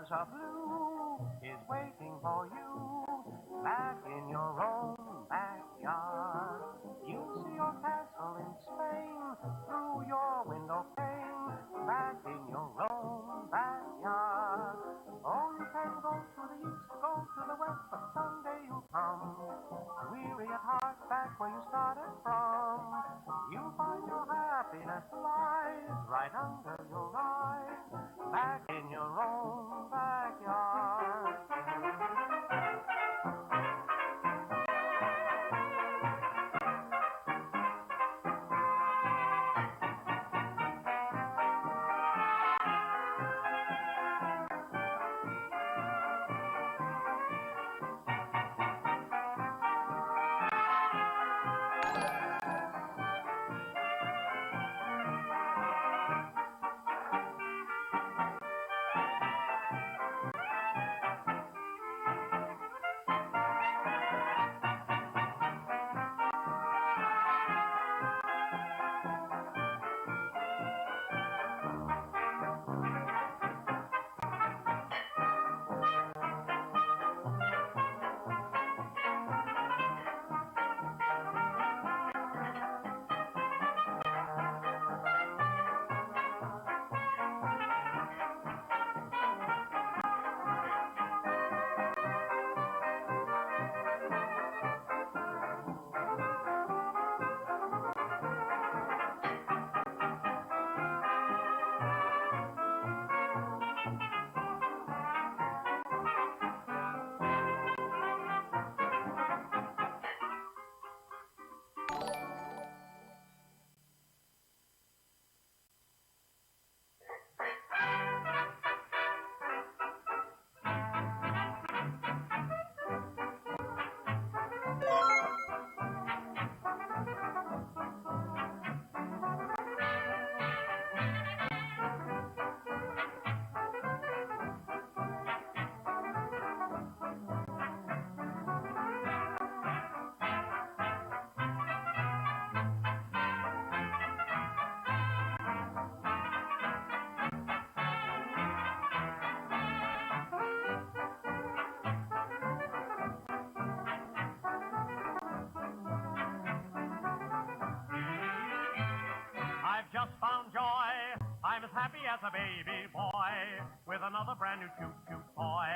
skies are blue is waiting for you back in your own backyard. You'll see your castle in Spain through your window pane back in your own backyard. Oh, you can go to the east, go to the west, but someday you'll come weary at heart back where you started from. You'll find your happiness lies right under your eyes back in your own backyard. I've just found joy. I'm as happy as a baby boy with another brand new cute toy.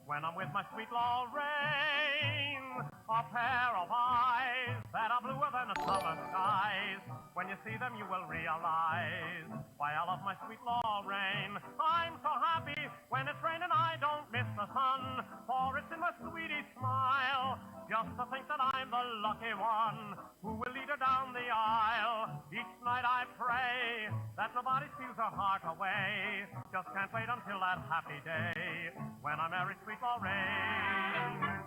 When I'm with my sweet Lorraine, a pair of eyes that are bluer than the summer skies. When you see them, you will realize why I love my sweet Lorraine. I'm so happy when it's raining, I don't miss the sun, for it's in my sweetie smile. Just to think that I'm the lucky one who will lead her down the aisle. Each night I pray that nobody steals her heart away. Just can't wait until that happy day when I marry sweet Lorraine.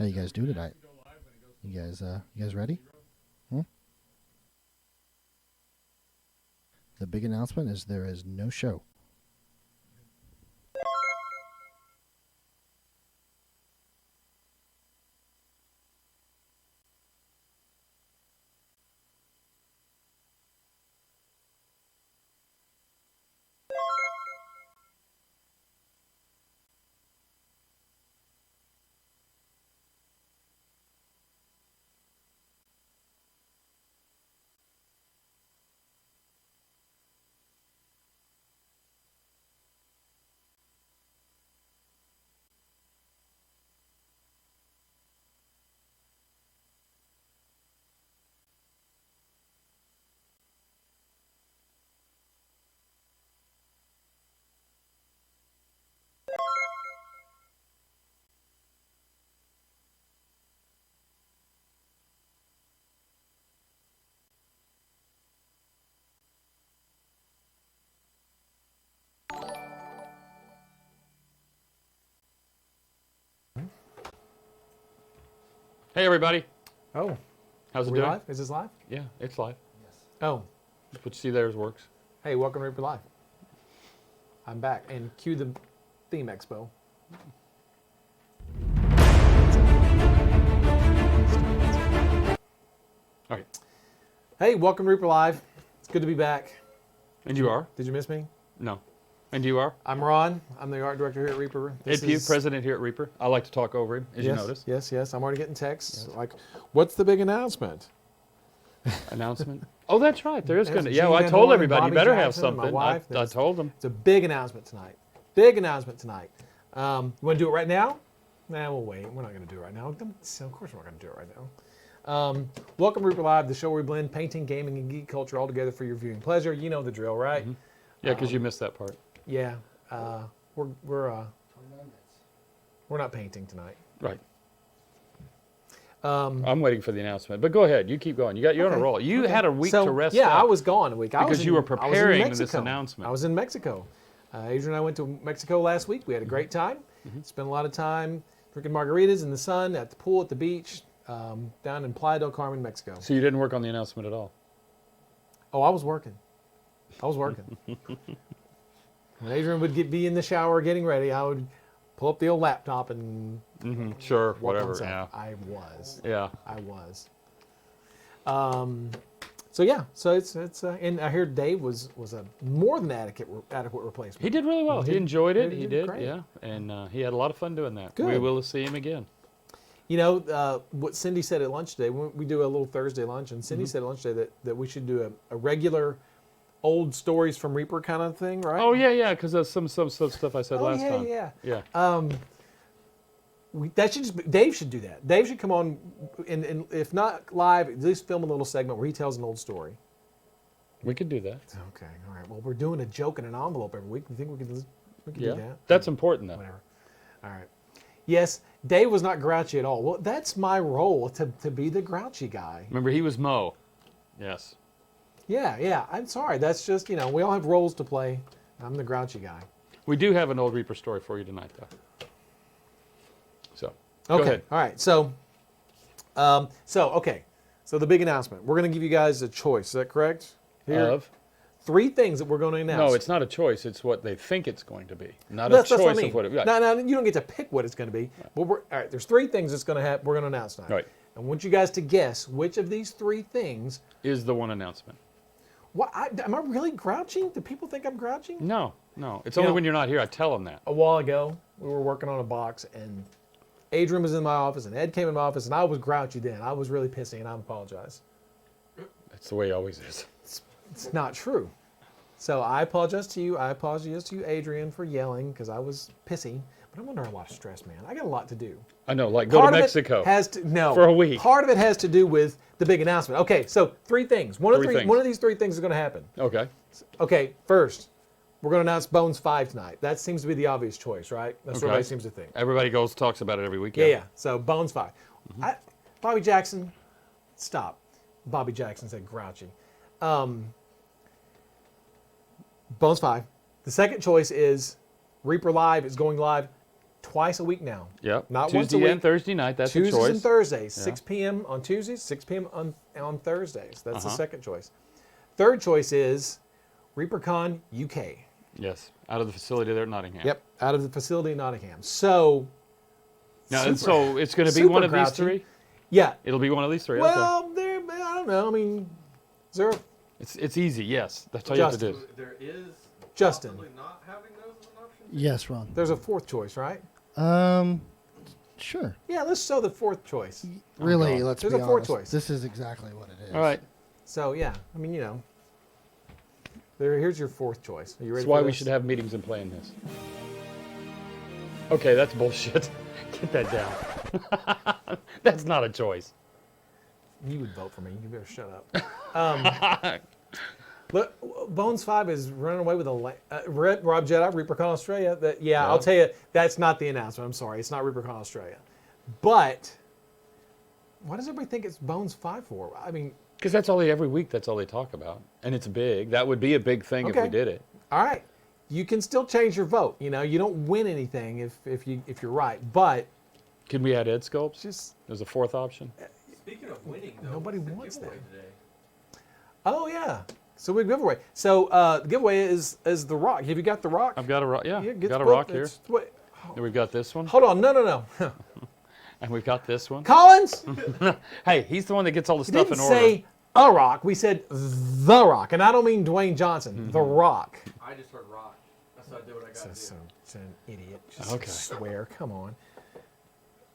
How you guys do tonight? You guys ready? The big announcement is there is no show. Hey, everybody. Oh, How's are it we doing? live? Is this live? Yeah, it's live. Oh, What you see there is works. hey, welcome to Reaper Live. I'm back, and cue the theme expo. All right. Hey, welcome to Reaper Live. It's good to be back. And you are? Did you miss me? No. And you are? I'm Ron. I'm the art director here at Reaper. Ed Pugh, president here at Reaper. I like to talk over him, as you Yes, notice. yes. I'm already getting texts like, "What's the big announcement?" Announcement. Oh, that's right. There is Yes, going to. Gene Yeah, well, I Van told Horn, everybody, you Bobby better have Jackson, and my something. wife. I told them. It's a big announcement tonight. Big announcement tonight. You want to do it right now? Nah, we'll wait. We're not going to do it right now. Of course, we're not going to do it right now. Welcome to Reaper Live, the show where we blend painting, gaming, and geek culture all together for your viewing pleasure. You know the drill, right? Mm-hmm. Yeah, because you missed that part. Yeah. We're not painting tonight. Right. I'm waiting for the announcement, but go ahead. You keep going. You're on a roll. You had a week to rest yeah, up. I was gone a week. Because you were preparing this announcement. I was in Mexico. Adrian and I went to Mexico last week. We had a great time. Spent a lot of time drinking margaritas in the sun, at the pool, at the beach, down in Playa del Carmen, Mexico. So you didn't work on the announcement at all? Oh, I was working. When Adrian would be in the shower getting ready, I would pull up the old laptop and Sure, work on whatever. stuff. Yeah. I was. Yeah. So yeah, so it's and I hear Dave was a more than adequate replacement. He did really well. He enjoyed it. he He did did. great. Yeah. And he had a lot of fun doing that. We Good. will see him again. You know what Cindy said at lunch today. We do a little Thursday lunch, and Cindy said at lunch today that we should do a regular old stories from Reaper kind of thing, right? Oh yeah, because there's some stuff I said last time. Yeah. That should Dave should do that. Dave should come on, and if not live, at least film a little segment where he tells an old story. We could do that. Okay, all right. Well, we're doing a joke in an envelope every week. You think we could do that? That's important though. Whatever. All right. Yes, Dave was not grouchy at all. Well, that's my role, to be the grouchy guy. Remember, he was Mo. Yes. Yeah. I'm sorry. That's just, we all have roles to play. I'm the grouchy guy. We do have an old Reaper story for you tonight, though. So, Okay. go ahead. All right. So the big announcement. We're going to give you guys a choice. Is that correct? Of? 3 things that we're going to announce. No, it's not a choice. It's what they think it's going to be. Not That's a choice what I mean. of what it. Right. No, you don't get to pick what it's going to be. But all right. There's 3 things that's going to happen. We're going to announce tonight. Right. I want you guys to guess which of these 3 things. Is the one announcement. What? Am I really grouchy? Do people think I'm grouchy? No. It's only when you're not here I tell them that. A while ago, we were working on a box, and Adrian was in my office, and Ed came in my office, and I was grouchy then. I was really pissy, and I apologize. That's the way it always is. It's not true. So I apologize to you. I apologize to you, Adrian, for yelling because I was pissy. But I'm under a lot of stress, man. I got a lot to do. I know, like go to Mexico for a week. Part of it has to do with the big announcement. Okay, so 3 things. One of these 3 things is going to happen. Okay. Okay, first, we're going to announce Bones 5 tonight. That seems to be the obvious choice, right? That's what everybody seems to think. Everybody talks about it every week. Yeah. So Bones 5. Bobby Jackson, stop. Bobby Jackson said grouchy. Bones 5. The second choice is Reaper Live is going live twice a week now. Yep. Not Tuesday once a week. and Thursday night. That's Tuesdays a choice. and Thursdays, Yeah. 6 p.m. on Tuesdays, 6 p.m. on Thursdays. That's the Uh-huh. second choice. Third choice is ReaperCon UK. Yes. Out of the facility there at Nottingham. Yep, out of the facility in Nottingham. So, Now, super- so it's going to be super one of these grouchy. three? Yeah. It'll be one of these three. Okay. Well, I don't know. I mean, is there It's easy, yes. That's all you have to Justin. do. There is Justin? possibly not having those as an option. Yes, Ron. There's a fourth choice, right? Sure. Yeah, let's show the fourth choice. Really, God. let's There's be a fourth honest. choice. This is exactly what it is. All right. So yeah, I mean, here's your fourth choice. Are you ready? That's why for we this? should have meetings and plan this. Okay, that's bullshit. Get that down. That's not a choice. You would vote for me. You better shut up. Look, Bones 5 is running away with a Rob Jedi, ReaperCon Australia. Yeah. I'll tell you, that's not the announcement. I'm sorry, it's not ReaperCon Australia. But why does everybody think it's Bones 5 for? I mean, Because every week that's all they talk about. And it's big. That would be a big thing if Okay. we did it. all right, you can still change your vote. You don't win anything if you're right. But Can we add Ed Sculpts? just There's a fourth option. Speaking of winning, though, Nobody what's the wants giveaway that. today? oh yeah, so we giveaway. So the giveaway is the rock. Have you got the rock? I've got a rock. Yeah, get got a the rock book. here. And we've got this one. Hold on, no. And we've got this one. Collins, Hey, he's the one that gets all the we stuff didn't in order. say a rock. We said the rock, and I don't mean Dwayne Johnson. Mm-hmm. The Rock. I just heard rock. That's why I did what I got to do. So an idiot. Just Okay. swear. Come on.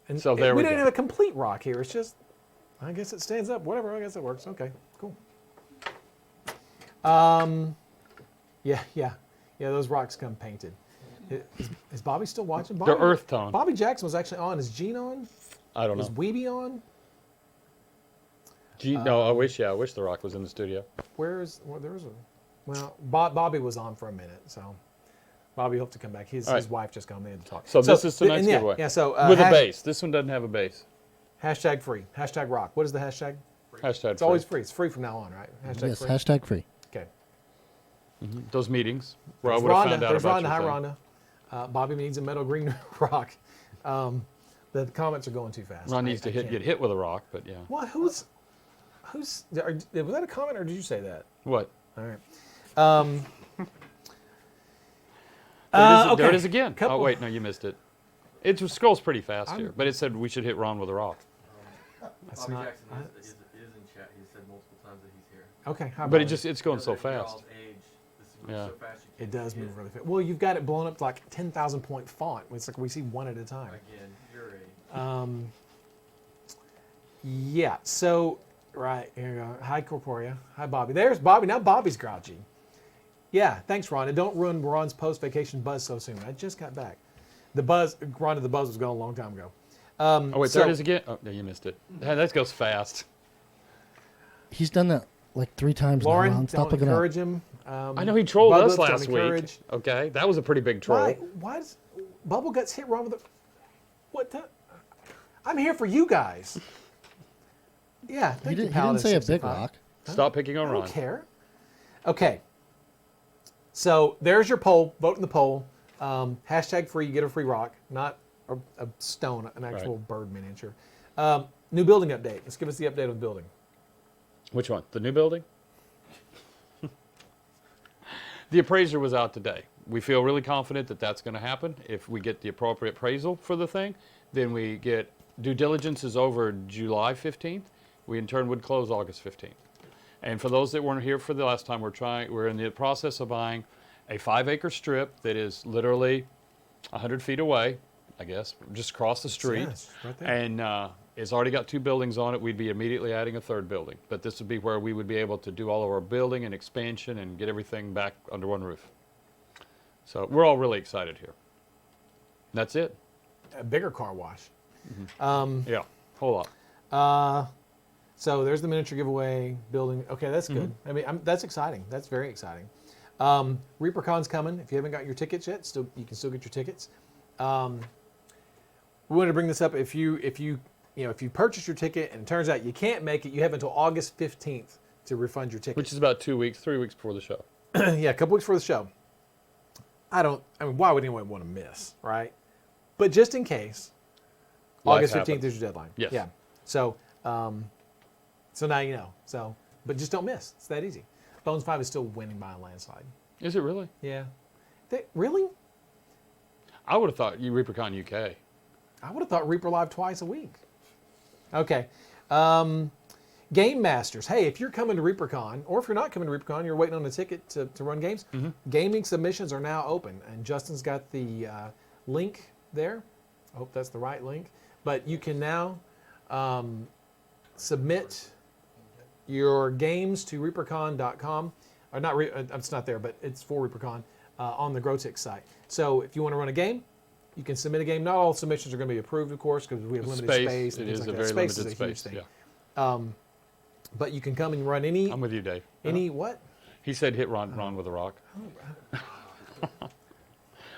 And So there we we don't go. have a complete rock here. It's just, I guess it stands up. Whatever. I guess it works. Okay. Cool. Yeah. Those rocks come painted. Is Bobby still watching? Bobby, They're earth tone. Bobby Jackson was actually on. Is Gene on? I don't Is know. Weeby on? No, I wish the rock was in the studio. Bobby was on for a minute, so Bobby hoped to come back. His All right. wife just got home. They had to talk. So this is tonight's and yeah, giveaway. Yeah, so With a base. This one doesn't have a base. Hashtag free. Hashtag rock. What is the hashtag? Hashtag It's always free. It's free from now on, right? Hashtag Yes, free. hashtag free. Okay. Those meetings where I There's would have Rhonda. found out There's about Rhonda. Hi, your thing. Rhonda. Bobby needs a metal green rock. The comments are going too fast. Ron needs to can't. get hit with a rock, but yeah. What? Who's? Was that a comment or did you say that? What? All right. There it is again. Couple- Oh wait, no, you missed it. It scrolls pretty fast here, but it said we should hit Ron with a rock. That's Bobby not. Jackson is in chat. He said multiple times that he's here. Okay. Hi, But Bobby. it's going so Because of fast. y'all's age, this moves Yeah. so fast you It can't does see move really fast. Well, you've got it blown up to like 10,000 point font. It's like we see one at a time. Again, your age. Yeah. So, right here you go. Hi, Corporia. Hi, Bobby. There's Bobby. Now Bobby's grouchy. Yeah. Thanks, Rhonda. Don't ruin Ron's post-vacation buzz so soon. I just got back. Rhonda, the buzz was gone a long time ago. Oh wait, so- there it is again. Oh, no, you missed it. That goes fast. He's done that like 3 times Lauren, now. Ron. Stop don't looking encourage up. him. I know he trolled Bubba, us don't last week. encourage. Okay, that was a pretty big troll. Why does Bubble Guts hit Ron with a... What the... I'm here for you guys. Yeah, He, thank you, he didn't Paladin say a big 65. rock. Stop picking on I Ron. don't care. Okay. So there's your poll. Vote in the poll. Hashtag free. You get a free rock, not a stone, an actual bird miniature. New building update. Let's give us the update on the building. Which one? The new building? The appraiser was out today. We feel really confident that that's going to happen. If we get the appropriate appraisal for the thing, then we get due diligence is over July 15th. We in turn would close August 15th. And for those that weren't here for the last time, we're in the process of buying a 5-acre strip that is literally 100 feet away, I guess, just across the street. Yes, right there. And it's already got 2 buildings on it. We'd be immediately adding a 3rd building. But this would be where we would be able to do all of our building and expansion and get everything back under one roof. So we're all really excited here. That's it. A bigger car wash. Yeah, whole lot. So there's the miniature giveaway building. Okay, that's good. I mean, that's exciting. That's very exciting. ReaperCon's coming. If you haven't got your tickets yet, you can still get your tickets. We wanted to bring this up. If you purchase your ticket and it turns out you can't make it, you have until August 15th to refund your ticket. Which is about 2 weeks, 3 weeks before the show. Yeah, a couple weeks before the show. Why would anyone want to miss, right? But just in case, Life August 15th happens. is your deadline. Yes. Yeah. So, so now you know. So, but just don't miss. It's that easy. Bones 5 is still winning by a landslide. Is it really? Yeah. Really? I would have thought you ReaperCon UK. I would have thought Reaper Live twice a week. Okay. Game Masters. Hey, if you're coming to ReaperCon, or if you're not coming to ReaperCon, you're waiting on a ticket to run games, gaming submissions are now open. And Justin's got the link there. I hope that's the right link. But you can now submit your games to reapercon.com. Or not, it's not there, but it's for ReaperCon on the Grotix site. So if you want to run a game, you can submit a game. Not all submissions are going to be approved, of course, because we have limited space. And It things is like a that. very Space limited is a huge space. thing. Yeah. But you can come and run any I'm with you, Dave. what? He said hit Ron with a rock.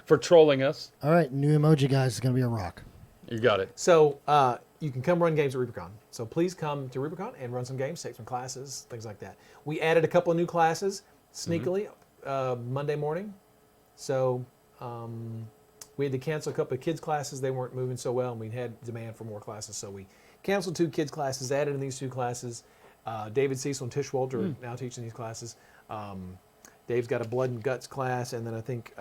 For trolling us. All right, new emoji, guys. It's going to be a rock. You got it. So you can come run games at ReaperCon. So please come to ReaperCon and run some games, take some classes, things like that. We added a couple of new classes sneakily Monday morning. So we had to cancel a couple of kids classes. They weren't moving so well, and we had demand for more classes. So we canceled 2 kids classes, added in these 2 classes. David Cecil and Tish Walter are now teaching these classes. Dave's got a blood and guts class, and then I think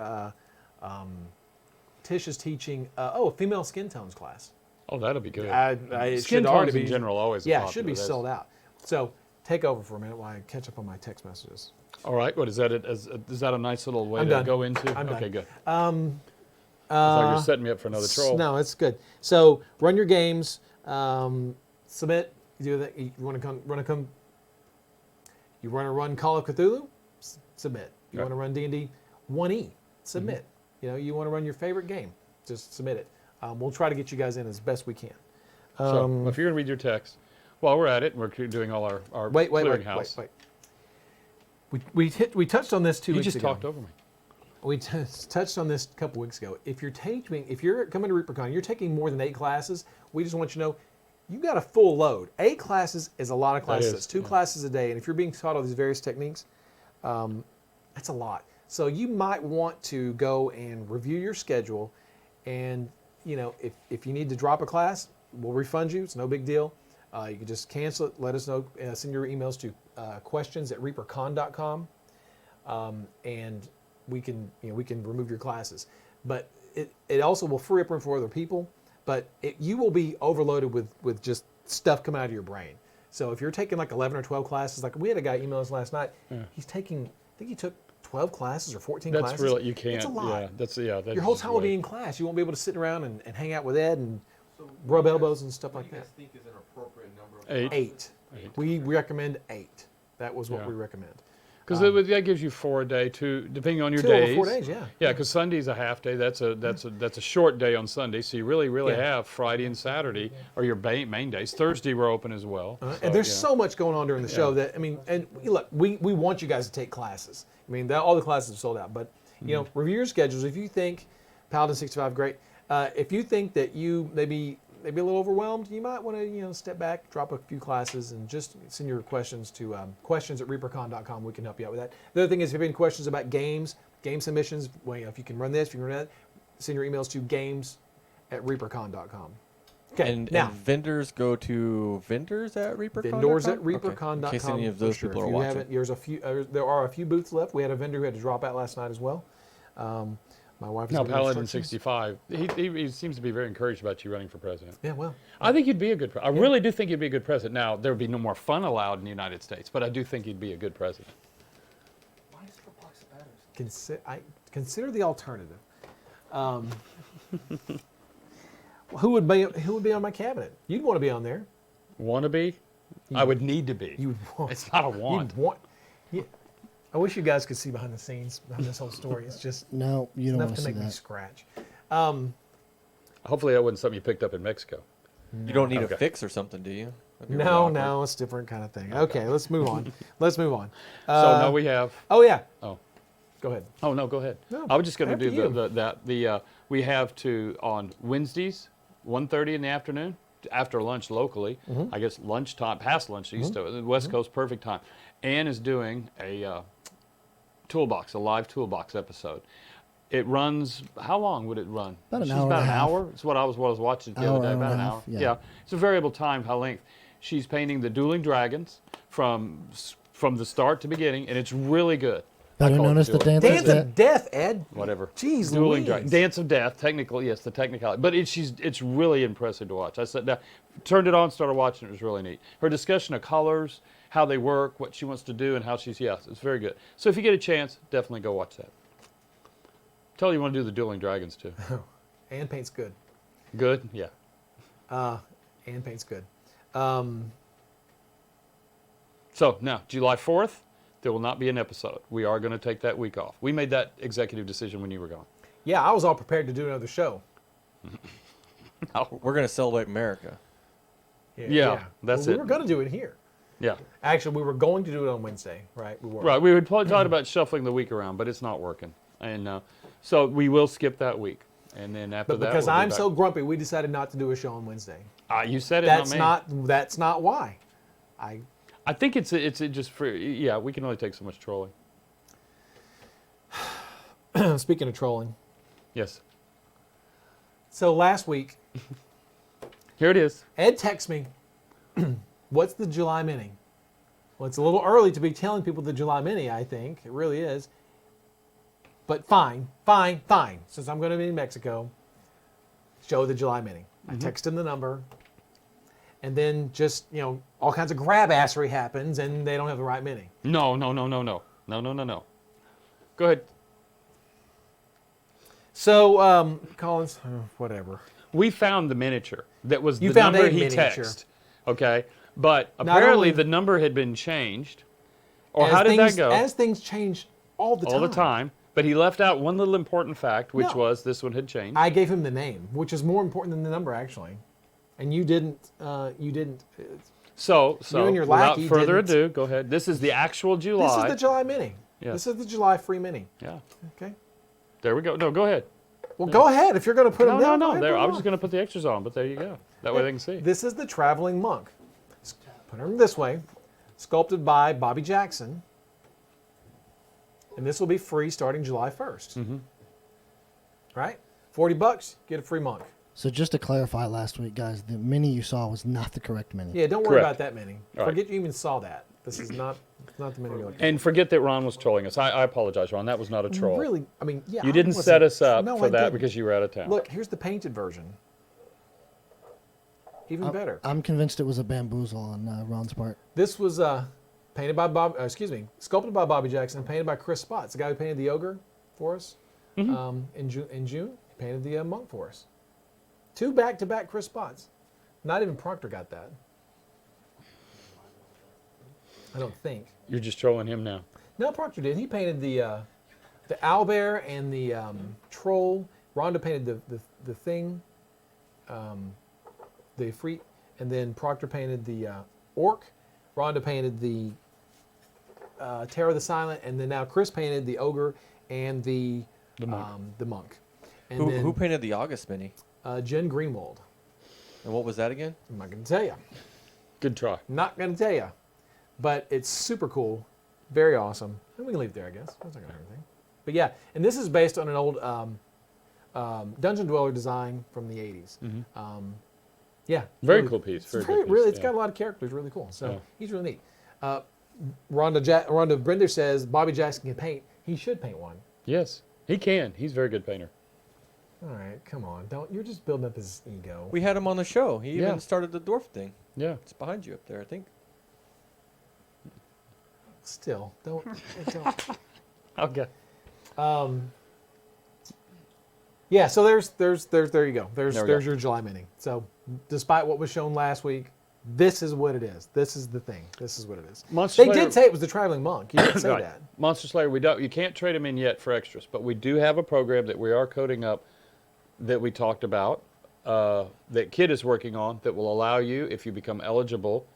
Tish is teaching a female skin tones class. Oh, that'll be good. It Skin should already tones in be general always yeah, popular. it should be sold out. So take over for a minute while I catch up on my text messages. All right. What is that? Is that a nice little way I'm to done. go into? I'm okay, done. good. I thought you were setting me up for another troll. No, it's good. So run your games, submit. You do that. You want to You want to run Call of Cthulhu? Submit. You want to run D&D 1E? Submit. You know, you want to run your favorite game? Just submit it. We'll try to get you guys in as best we can. So if you're going to read your text, while we're at it, we're doing all our Wait. clearinghouse. We touched on this 2 You weeks just ago. talked over me. We touched on this a couple weeks ago. If you're coming to ReaperCon, you're taking more than 8 classes. We just want you to know, you got a full load. 8 classes is a lot of classes. is, That's 2 classes a day, and if you're being taught all these various techniques, that's a lot. So you might want to go and review your schedule, and you know, if you need to drop a class, we'll refund you. It's no big deal. You can just cancel it. Let us know. Send your emails to questions@reapercon.com, and we can remove your classes. But it also will free up room for other people. But you will be overloaded with just stuff coming out of your brain. So if you're taking like 11 or 12 classes, like we had a guy email us last night, he's taking, I think he took 12 classes or 14 That's classes. really, you can't. It's a lot. Yeah, that's Your whole time will be in class. You won't be able to sit around and hang out with Ed and rub elbows and stuff What like do you that. guys think is an appropriate number of 8. 8. We recommend 8. That was what Yeah. we recommend. Because that gives you 4 a day, 2 depending on your 2 days. over 4 days, yeah. Yeah, because Sunday's a half day. That's a short day on Sunday. So you really Yeah. have Friday and Saturday are your main days. Thursday we're open as well. And there's yeah. so much going on during the show that, I mean, and look, we want you guys to take classes. I mean, all the classes are sold out. But, you know, review your schedules. If you think Paladin 65, great. If you think that you maybe a little overwhelmed, you might want to, step back, drop a few classes, and just send your questions to questions@reapercon.com. We can help you out with that. The other thing is, if you have any questions about games, game submissions, well, if you can run this, if you can run that, send your emails to games@reapercon.com. Okay, And now vendors go to vendors at reapercon.com? vendors at Okay. reapercon.com. In case any of those for sure. people If are you watching. haven't, there's a few. There are a few booths left. We had a vendor who had to drop out last night as well. My wife. Now, giving Paladin instructions. 65, he seems to be very encouraged about you running for president. Yeah, well, I think you'd be a good I really do think you'd be a good president. Now, there would be no more fun allowed in the United States, but I do think you'd be a good president. Why is for box of batters? consider the alternative. Who would be on my cabinet? You'd want to be on there. Want to be? I would need to be. You would want. It's not a want. You'd want. Yeah. I wish you guys could see behind the scenes behind this whole story. It's just No, you don't enough want to to see make me that. scratch. Hopefully that wasn't something you picked up in Mexico. You don't need Okay. a fix or something, do you? That'd be really No, awkward. no, it's a different kind of thing. Okay, let's move on. Let's move on. So now we have. Oh yeah. Oh. Go ahead. Oh no, go ahead. No, I was just going to after do you. we have on Wednesdays, 1:30 in the afternoon, after lunch locally. Mm-hmm. I guess lunchtime, past lunch East the West Coast, perfect time. Ann is doing a Toolbox, a live Toolbox episode. It runs. How long would it run? About an She's hour and about a an half. hour. It's what I was watching the Hour, other day. hour About and an a hour. half, yeah. It's a variable time how length. She's painting the dueling dragons from the start to beginning, and it's really good. Better I call it notice the dueling. dance. Dance of Death, Ed. Whatever. Jeez Dueling Louise. Dance of Death, technically, yes, the technicality. But it's really impressive to watch. I sat down, turned it on, started watching. It was really neat. Her discussion of colors, how they work, what she wants to do, and how it's very good. So if you get a chance, definitely go watch that. Tell her you want to do the Dueling Dragons too. And paint's good. Good? Yeah. And paint's good. So now, July 4th, there will not be an episode. We are going to take that week off. We made that executive decision when you were gone. Yeah, I was all prepared to do another show. We're gonna celebrate America. Yeah, that's We it. were going to do it here. Yeah. Actually, we were going to do it on Wednesday, right? We were. Right. We would probably talk about shuffling the week around, but it's not working. And so we will skip that week. And then after But that, because we'll be I'm back. so grumpy, we decided not to do a show on Wednesday. You said it, That's not me. That's not why. I think it's just for, we can only take so much trolling. Speaking of trolling, Yes. so last week, Here it is. Ed texts me, what's the July Mini? Well, it's a little early to be telling people the July Mini, I think. It really is. But fine. Since I'm going to be in Mexico, show the July Mini. I text him the number. And then just, all kinds of grab-assery happens, and they don't have the right Mini. No. Go ahead. So, Collins, whatever. We found the miniature. That was You the found number a he miniature. texted. Okay? But Not apparently only- the number had been changed. Or As how did things- that go? As things change all the time. All the time. But he left out one little important fact, which No. was this one had changed. I gave him the name, which is more important than the number, actually. And you didn't. So You and your without lackey further didn't. ado, go ahead. This is the actual July. This is the July Mini. Yeah. This is the July free Mini. Yeah. Okay. There we go. No, go ahead. Well, go ahead if you're going to put them down. go ahead, There, put I 'em was just on. going to put the extras on, but there you go. That way they can see. This is the Traveling Monk. Put them this way. Sculpted by Bobby Jackson. And this will be free starting July 1st. Mm-hmm. Right? $40, get a free monk. So just to clarify last week, guys, the mini you saw was not the correct mini. Yeah, don't worry Correct. about that mini. All right. Forget you even saw that. This is not the mini you're looking And forget that Ron was trolling us. I apologize, Ron. That was not a at. troll. Really, I mean, yeah. You I didn't wasn't- set us up No, for I that didn't. because you were out of town. Look, here's the painted version. Even better. I'm convinced it was a bamboozle on Ron's part. This was sculpted by Bobby Jackson, painted by Chris Spots, the guy who painted the ogre for us Mm-hmm. in June. He painted the monk for us. 2 back-to-back Chris Spots. Not even Proctor got that. I don't think. You're just trolling him now. No, Proctor did. He painted the owlbear and the troll. Rhonda painted the thing, the Efreet, and then Proctor painted the orc. Rhonda painted the Terror of the Silent, and then now Chris painted the ogre and the monk. And then Who painted the August Mini? Jen Greenwald. And what was that again? I'm not going to tell you. Good try. Not going to tell you. But it's super cool. Very awesome. And we can leave it there, I guess. That's not going to hurt anything. But yeah, and this is based on an old Dungeon Dweller design from the 80s. Yeah. Very really- cool piece. It's Very very, good piece, really, it's yeah. got a lot of characters. Really cool. So Yeah. he's really neat. Rhonda Brender says Bobby Jackson can paint. He should paint one. Yes, he can. He's a very good painter. All right, come on. You're just building up his ego. We had him on the show. He Yeah. even started the dwarf thing. Yeah. It's behind you up there, I think. Still, don't. Okay. Yeah, so there you go. There we There's go. your July Mini. So despite what was shown last week, this is what it is. This is the thing. This is what it is. Monster They Slayer- did say it was the Traveling Monk. You didn't say Right. that. Monster Slayer, you can't trade them in yet for extras, but we do have a program that we are coding up that we talked about, that Kid is working on, that will allow you, if you become eligible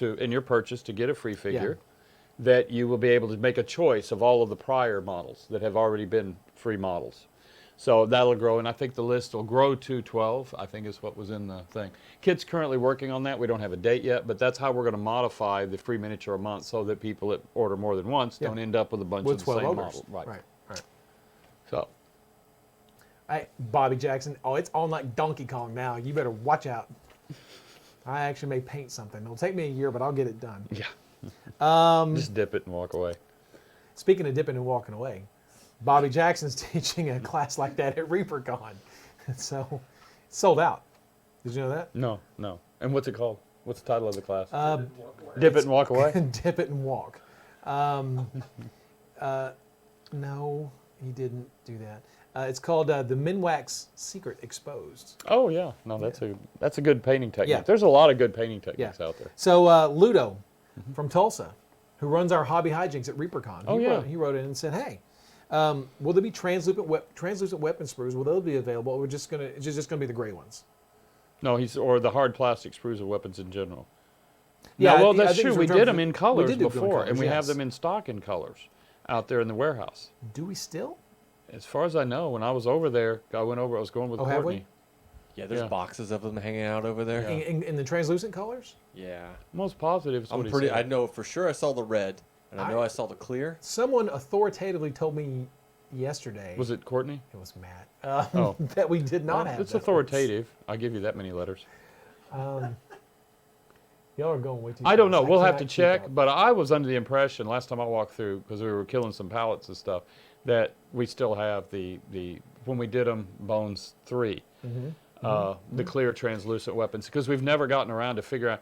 in your purchase to get a free figure, that you will be able to make a choice of all of the prior models that have already been free models. So that'll grow, and I think the list will grow to 12, I think is what was in the thing. Kid's currently working on that. We don't have a date yet, but that's how we're going to modify the free miniature a month so that people that order more than once Yeah. don't end up with a bunch With of the 12 same ogres. model. Right. So Hey, Bobby Jackson. Oh, it's on like Donkey Kong now. You better watch out. I actually may paint something. It'll take me a year, but I'll get it done. Yeah. Just dip it and walk away. Speaking of dipping and walking away, Bobby Jackson's teaching a class like that at ReaperCon. So, it's sold out. Did you know that? No. And what's it called? What's the title of the class? Dip it and walk away? Dip it and walk. No, he didn't do that. It's called the Minwax Secret Exposed. Oh, yeah. No, that's a good painting technique. Yeah. There's a lot of good painting techniques out there. So Ludo from Tulsa, who runs our Hobby Hijinks at ReaperCon, he wrote in and said, hey, will there be translucent weapon sprues? Will those be available? Or it's just going to be the gray ones? No, or the hard plastic sprues of weapons in general. Yeah, no, well, I that's think true. it's We in did terms them of- in we colors did do them in before, colors, and we have yes. them in stock in colors out there in the warehouse. Do we still? As far as I know, when I was over there, I was going with Oh, have Courtney. we? Yeah, there's Yeah. boxes of them hanging out over there. Yeah. In the translucent colors? Yeah. Most positive is what I'm he pretty. said. I know for sure I saw the red, and I know I saw the clear. Someone authoritatively told me yesterday. Was it Courtney? It was Matt. Oh. That we did not Well, have. it's those. authoritative. I give you that many letters. Y'all are going way too I don't fast. know. We'll have to cannot keep check. up. But I was under the impression last time I walked through, because we were killing some pallets and stuff, that we still have the when we did them Bones 3, the clear translucent weapons, because we've never gotten around to figure out.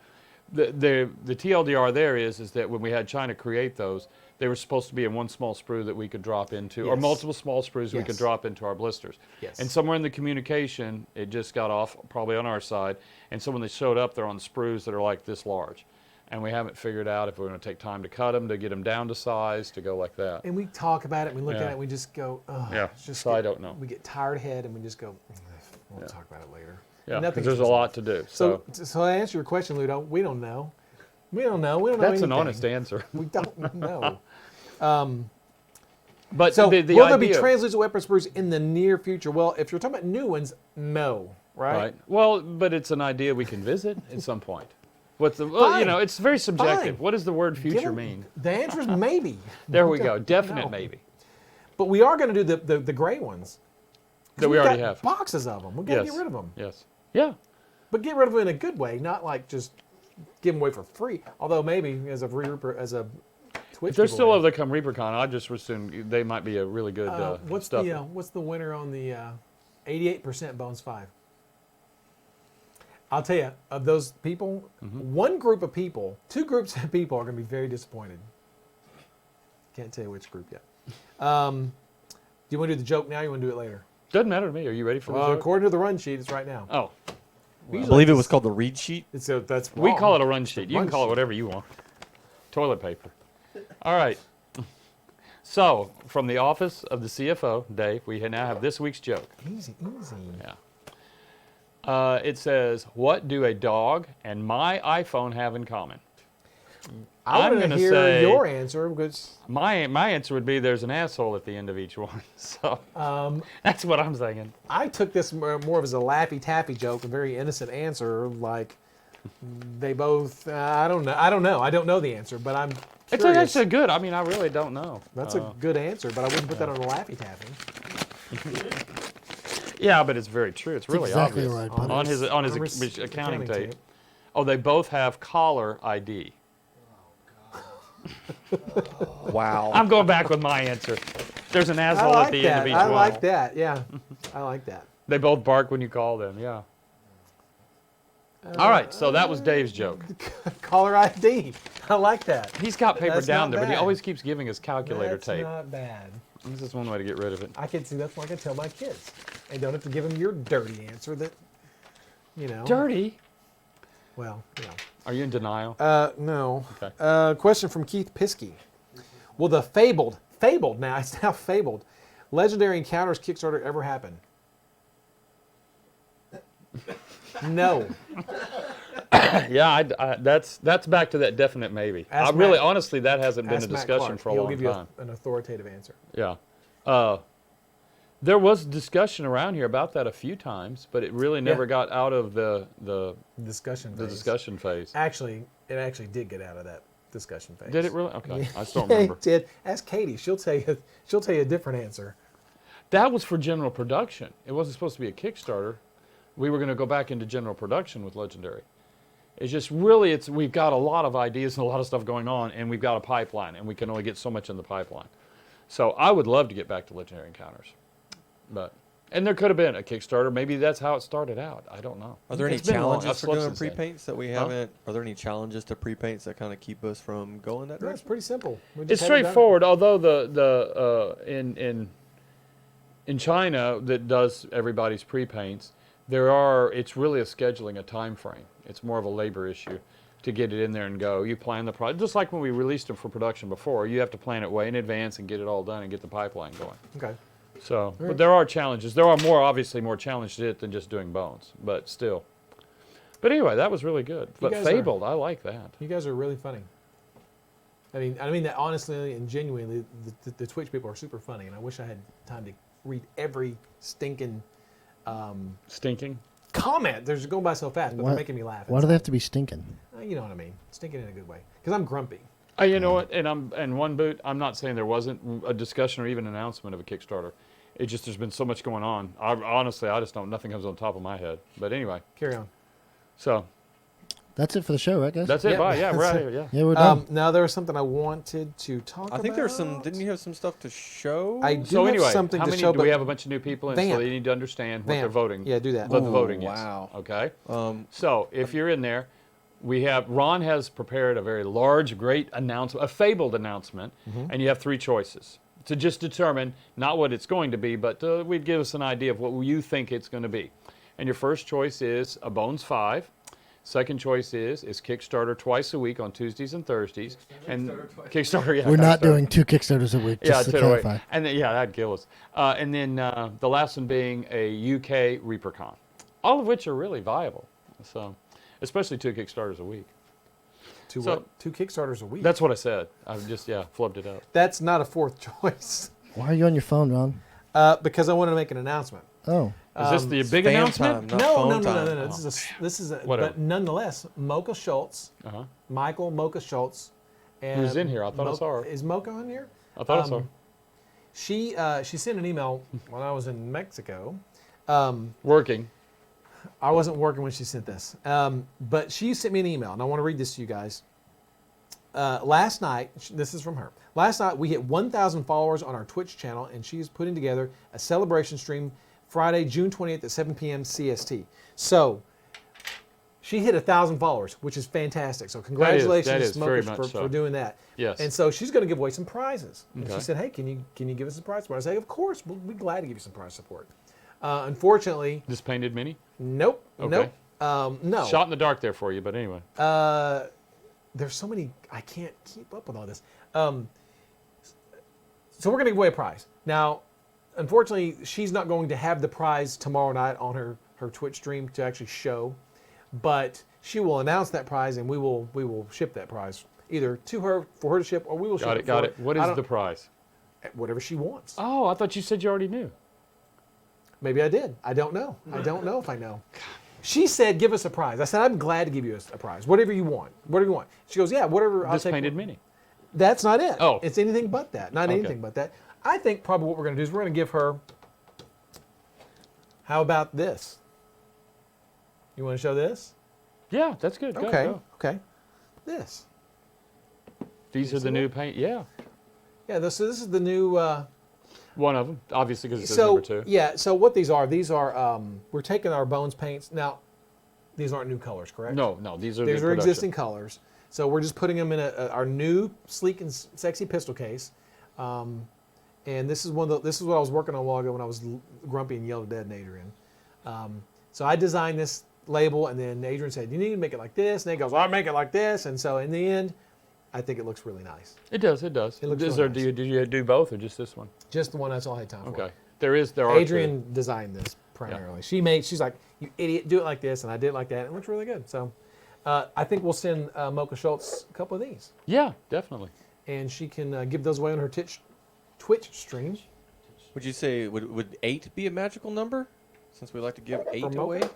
The TLDR there is that when we had China create those, they were supposed to be in one small sprue that we could drop into, or Yes. multiple small sprues we could Yes. drop into our blisters. Yes. And somewhere in the communication, it just got off, probably on our side, and so when they showed up, they're on sprues that are like this large. And we haven't figured out if we're going to take time to cut them, to get them down to size, to go like that. And we talk about it, we look at Yeah. it, and we just go, oh, Yeah, just so I don't know. We get tired head, and we just go, we'll talk about it later. Yeah, Nothing because there's a lot to do. So to answer your question, Ludo, we don't know. We don't know. We don't know That's an anything. honest answer. We don't know. But So the will there be idea- translucent weapon sprues in the near future? Well, if you're talking about new ones, no, right? Right. Well, but it's an idea we can visit at some point. What's the? Well, Fine. it's very subjective. Fine. What does the word Give future 'em- mean? The answer is maybe. There we go. don't Definite know. maybe. But we are going to do the gray ones. 'Cause That we we've already got have. boxes of them. We've got to Yes. get rid of them. Yes. Yeah. But get rid of them in a good way, not like just give them away for free. Although maybe as a Twitch. If they're still giveaway. over the come ReaperCon, I just assume they might be a really good What's stuff. what's the winner on the 88% Bones 5? I'll tell you, of those people, one group of people, two groups of people are going to be very disappointed. Can't tell you which group yet. Do you want to do the joke now or you want to do it later? Doesn't matter to me. Are you ready for the Well, joke? according to the run sheet, it's right now. Oh, We I usually believe it like was to- called the read sheet. That's we wrong. call it a run sheet. You run can call it sheet. whatever you want. Toilet paper. All right. So, from the office of the CFO, Dave, we now have this week's joke. Easy. Yeah. It says, "What do a dog and my iPhone have in common?" I I'm want to gonna hear say- your answer because My answer would be there's an asshole at the end of each one. So that's what I'm saying. I took this more of as a Laffy Taffy joke, a very innocent answer. Like they both. I don't know. I don't know the answer, but I'm It's curious. actually good. I mean, I really don't know. That's a good answer, but I wouldn't put that on a Laffy Taffy. Yeah, but it's very true. It's really exactly obvious right, buddy. on his his accounting tape. tape. Oh, they both have caller ID. Wow. I'm going back with my answer. There's an I asshole like at the that. end of each I one. like that. Yeah, I like that. They both bark when you call them. Yeah. All right, so that was Dave's joke. Caller ID. I like that. He's got paper That's down not there, but he bad. always keeps giving us calculator That's tape. not bad. This is one way to get rid of it. I can see that's what I can tell my kids. And don't have to give them your dirty answer that, Dirty? Well, Are you in denial? no. Okay. Question from Keith Piskey. Will the fabled now, it's now fabled, Legendary Encounters Kickstarter ever happen? No. Yeah, that's back to that definite maybe. Ask Really, Matt- honestly, that hasn't been a Ask Matt discussion Clark. for a He'll long give you time. an authoritative answer. Yeah. There was discussion around here about that a few times, but it really never got out of the Discussion phase. discussion phase. Actually, it actually did get out of that discussion phase. Did it really? Okay, I still Yeah, remember. it did. Ask Katie. She'll tell you a different answer. That was for general production. It wasn't supposed to be a Kickstarter. We were going to go back into general production with Legendary. It's just really, we've got a lot of ideas and a lot of stuff going on, and we've got a pipeline, and we can only get so much in the pipeline. So I would love to get back to Legendary Encounters. And there could have been a Kickstarter. Maybe that's how it started out. I don't know. Are there any It's been long. challenges I've for slept doing since then. pre-paints that we haven't? Are there any challenges to pre-paints that kind of keep us from going that No, it's direction? pretty simple. We just It's haven't done it. straightforward, although in China that does everybody's pre-paints, it's really a scheduling, a time frame. It's more of a labor issue to get it in there and go. You plan the project, just like when we released them for production before, you have to plan it way in advance and get it all done and get the pipeline going. Okay. So, but there are challenges. There are obviously more challenges to it than just doing bones, but still. But anyway, that was really good. But guys Fabled, I like that. You guys are really funny. I mean that honestly and genuinely. The Twitch people are super funny, and I wish I had time to read every stinking Stinking? comment. They're just going by so fast, but they're making me laugh. Why do they have to be stinking? You know what I mean? Stinking in a good way. Because I'm grumpy. You know what? And one boot, I'm not saying there wasn't a discussion or even announcement of a Kickstarter. It just, there's been so much going on. Honestly, I just don't, nothing comes on top of my head. But anyway, Carry on. so That's it for the show, right, guys? that's it. Yeah. Bye. Yeah, we're out of here. Yeah. Yeah, we're done. Now there was something I wanted to talk about. I think there's some. Didn't you have some stuff to show? I do So have anyway, something how to many show. do but we have a bunch of new people in, so Vamp. they need to understand what Vamp. they're voting. Yeah, do that. What the Ooh, voting wow. is. Okay. Um, So if you're in there, Ron has prepared a very large, great announcement, a fabled announcement, and you have three choices to just determine not what it's going to be, but we'd give us an idea of what you think it's going to be. And your first choice is a Bones 5. Second choice is Kickstarter twice a week on Tuesdays and Thursdays. And Kickstarter, yeah. We're not Kickstarter. doing 2 Kickstarters a week, Yeah, just to take it away. clarify. And then, yeah, that'd kill us. And then the last one being a UK ReaperCon, all of which are really viable. So, especially 2 Kickstarters a week. Two So- what? 2 Kickstarters a week. That's what I said. I just flubbed it up. That's not a fourth choice. Why are you on your phone, Ron? Because I wanted to make an announcement. Oh. Is this the big spam announcement? time, not phone time. No. This is a Whatever. but nonetheless, Mocha Schultz, Uh-huh. Michael Mocha Schultz, and Who's in here? I thought I saw her. Is Mocha on here? I thought I saw. She sent an email when I was in Mexico. Working. I wasn't working when she sent this, but she sent me an email, and I want to read this to you guys. Last night, this is from her. Last night, we hit 1,000 followers on our Twitch channel, and she's putting together a celebration stream Friday, June 20th at 7 p.m. CST. So, she hit 1,000 followers, which is fantastic. So, congratulations, is very Smokers, much so. for doing that. Yes. And so, she's going to give away some prizes. And Okay. she said, "Hey, can you give us a prize support?" I said, "Of course, we'll be glad to give you some prize support." Unfortunately, This painted mini? nope, Okay. nope, no. Shot in the dark there for you, but anyway. There's so many, I can't keep up with all this. So we're going to give away a prize. Now, unfortunately, she's not going to have the prize tomorrow night on her Twitch stream to actually show, but she will announce that prize, and we will ship that prize either to her for her to ship, or we will ship Got it it, got for it. What I is don't- the prize? whatever she wants. Oh, I thought you said you already knew. Maybe I did. I don't know. I don't know if I know. She said, "Give us a prize." I said, "I'm glad to give you a prize. Whatever you want. Whatever you want." She goes, "Yeah, whatever." I'll This take painted mini. That's not it. Oh. It's anything but that. Not Okay. anything but that. I think probably what we're going to do is we're going to give her. How about this? You want to show this? Yeah, that's good. Go, Okay. go. Okay. This. These are the new paint. Yeah. Yeah. So this is the new. One of them, obviously, because it says So number 2. yeah. So what these are? We're taking our Bones paints now. These aren't new colors, correct? No, these are These the are production. existing colors. So we're just putting them in our new sleek and sexy pistol case. And this is this is what I was working on a while ago when I was grumpy and yelled at Dad and Adrian. So I designed this label, and then Adrian said, "You need to make it like this." And he goes, "Well, I'll make it like this." And so in the end, I think it looks really nice. It does, it does. It looks Is really there, nice. do you do both or just this one? Just the one that's all I had time for. Okay. There are Adrian designed this primarily. She's like, "You idiot, do it like this," and I did it like that. And it looks really good. So I think we'll send Mocha Schultz a couple of these, Yeah, definitely. and she can give those away on her Twitch stream. Would you say would 8 be a magical number? Since we like to give 8 For away. Mocha?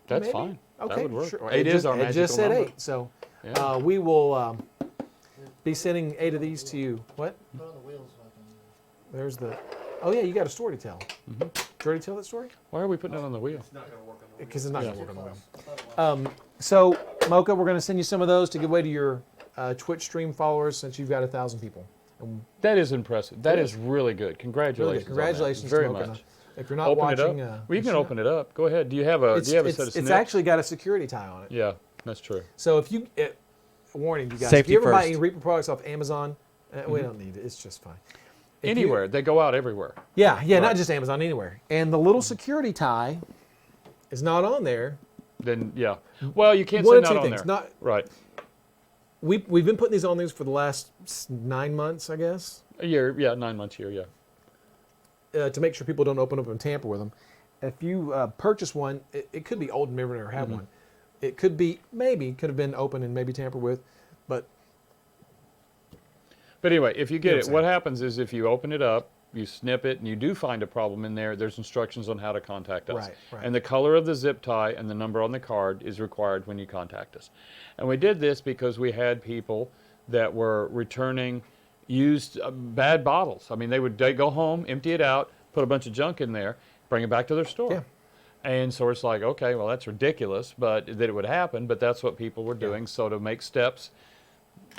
That's Maybe. fine. Okay, That would work. sure. 8 is our It magical just said number. 8, so Yeah. we will be sending 8 of these to you. What? There's the. Oh yeah, you got a story to tell. Did you already tell that story? Why are we putting it on the wheel? It's not going to work on the Because it's not going to work on the wheel. So, Mocha, we're going to send you some of those to give away to your Twitch stream followers since you've got 1,000 people. That is impressive. That It is really good. Congratulations. Really good. Congratulations, on that. Very to Mocha. much. If you're not Open watching, it up. Well, you can open it up. Go ahead. Do you have a It's, set of it's snips? actually got a security tie on it. Yeah, that's true. So if you, warning you guys, Safety if you ever buy first. any Reaper products off Amazon, we don't need it. It's just fine. If you- Anywhere. They go out everywhere. yeah, Right. not just Amazon, anywhere. And the little security tie is not on there. Then, yeah. Well, you can't One send of two out on things. there. Not Right. we've been putting these on these for the last 9 months, I guess, A year. Yeah, 9 months here. Yeah. to make sure people don't open up and tamper with them. If you purchase one, it could be old and never Mm-hmm. had one. It could be could have been open and maybe tampered with, but But anyway, if you get You know it, what I'm what saying. happens is if you open it up, you snip it, and you do find a problem in there, there's instructions on how to contact us. Right, right. And the color of the zip tie and the number on the card is required when you contact us. And we did this because we had people that were returning used bad bottles. I mean, they'd go home, empty it out, put a bunch of junk in there, bring it back to their store. Yeah. And so it's like, okay, well, that's ridiculous, but that it would happen, but that's what people were doing. So to make steps,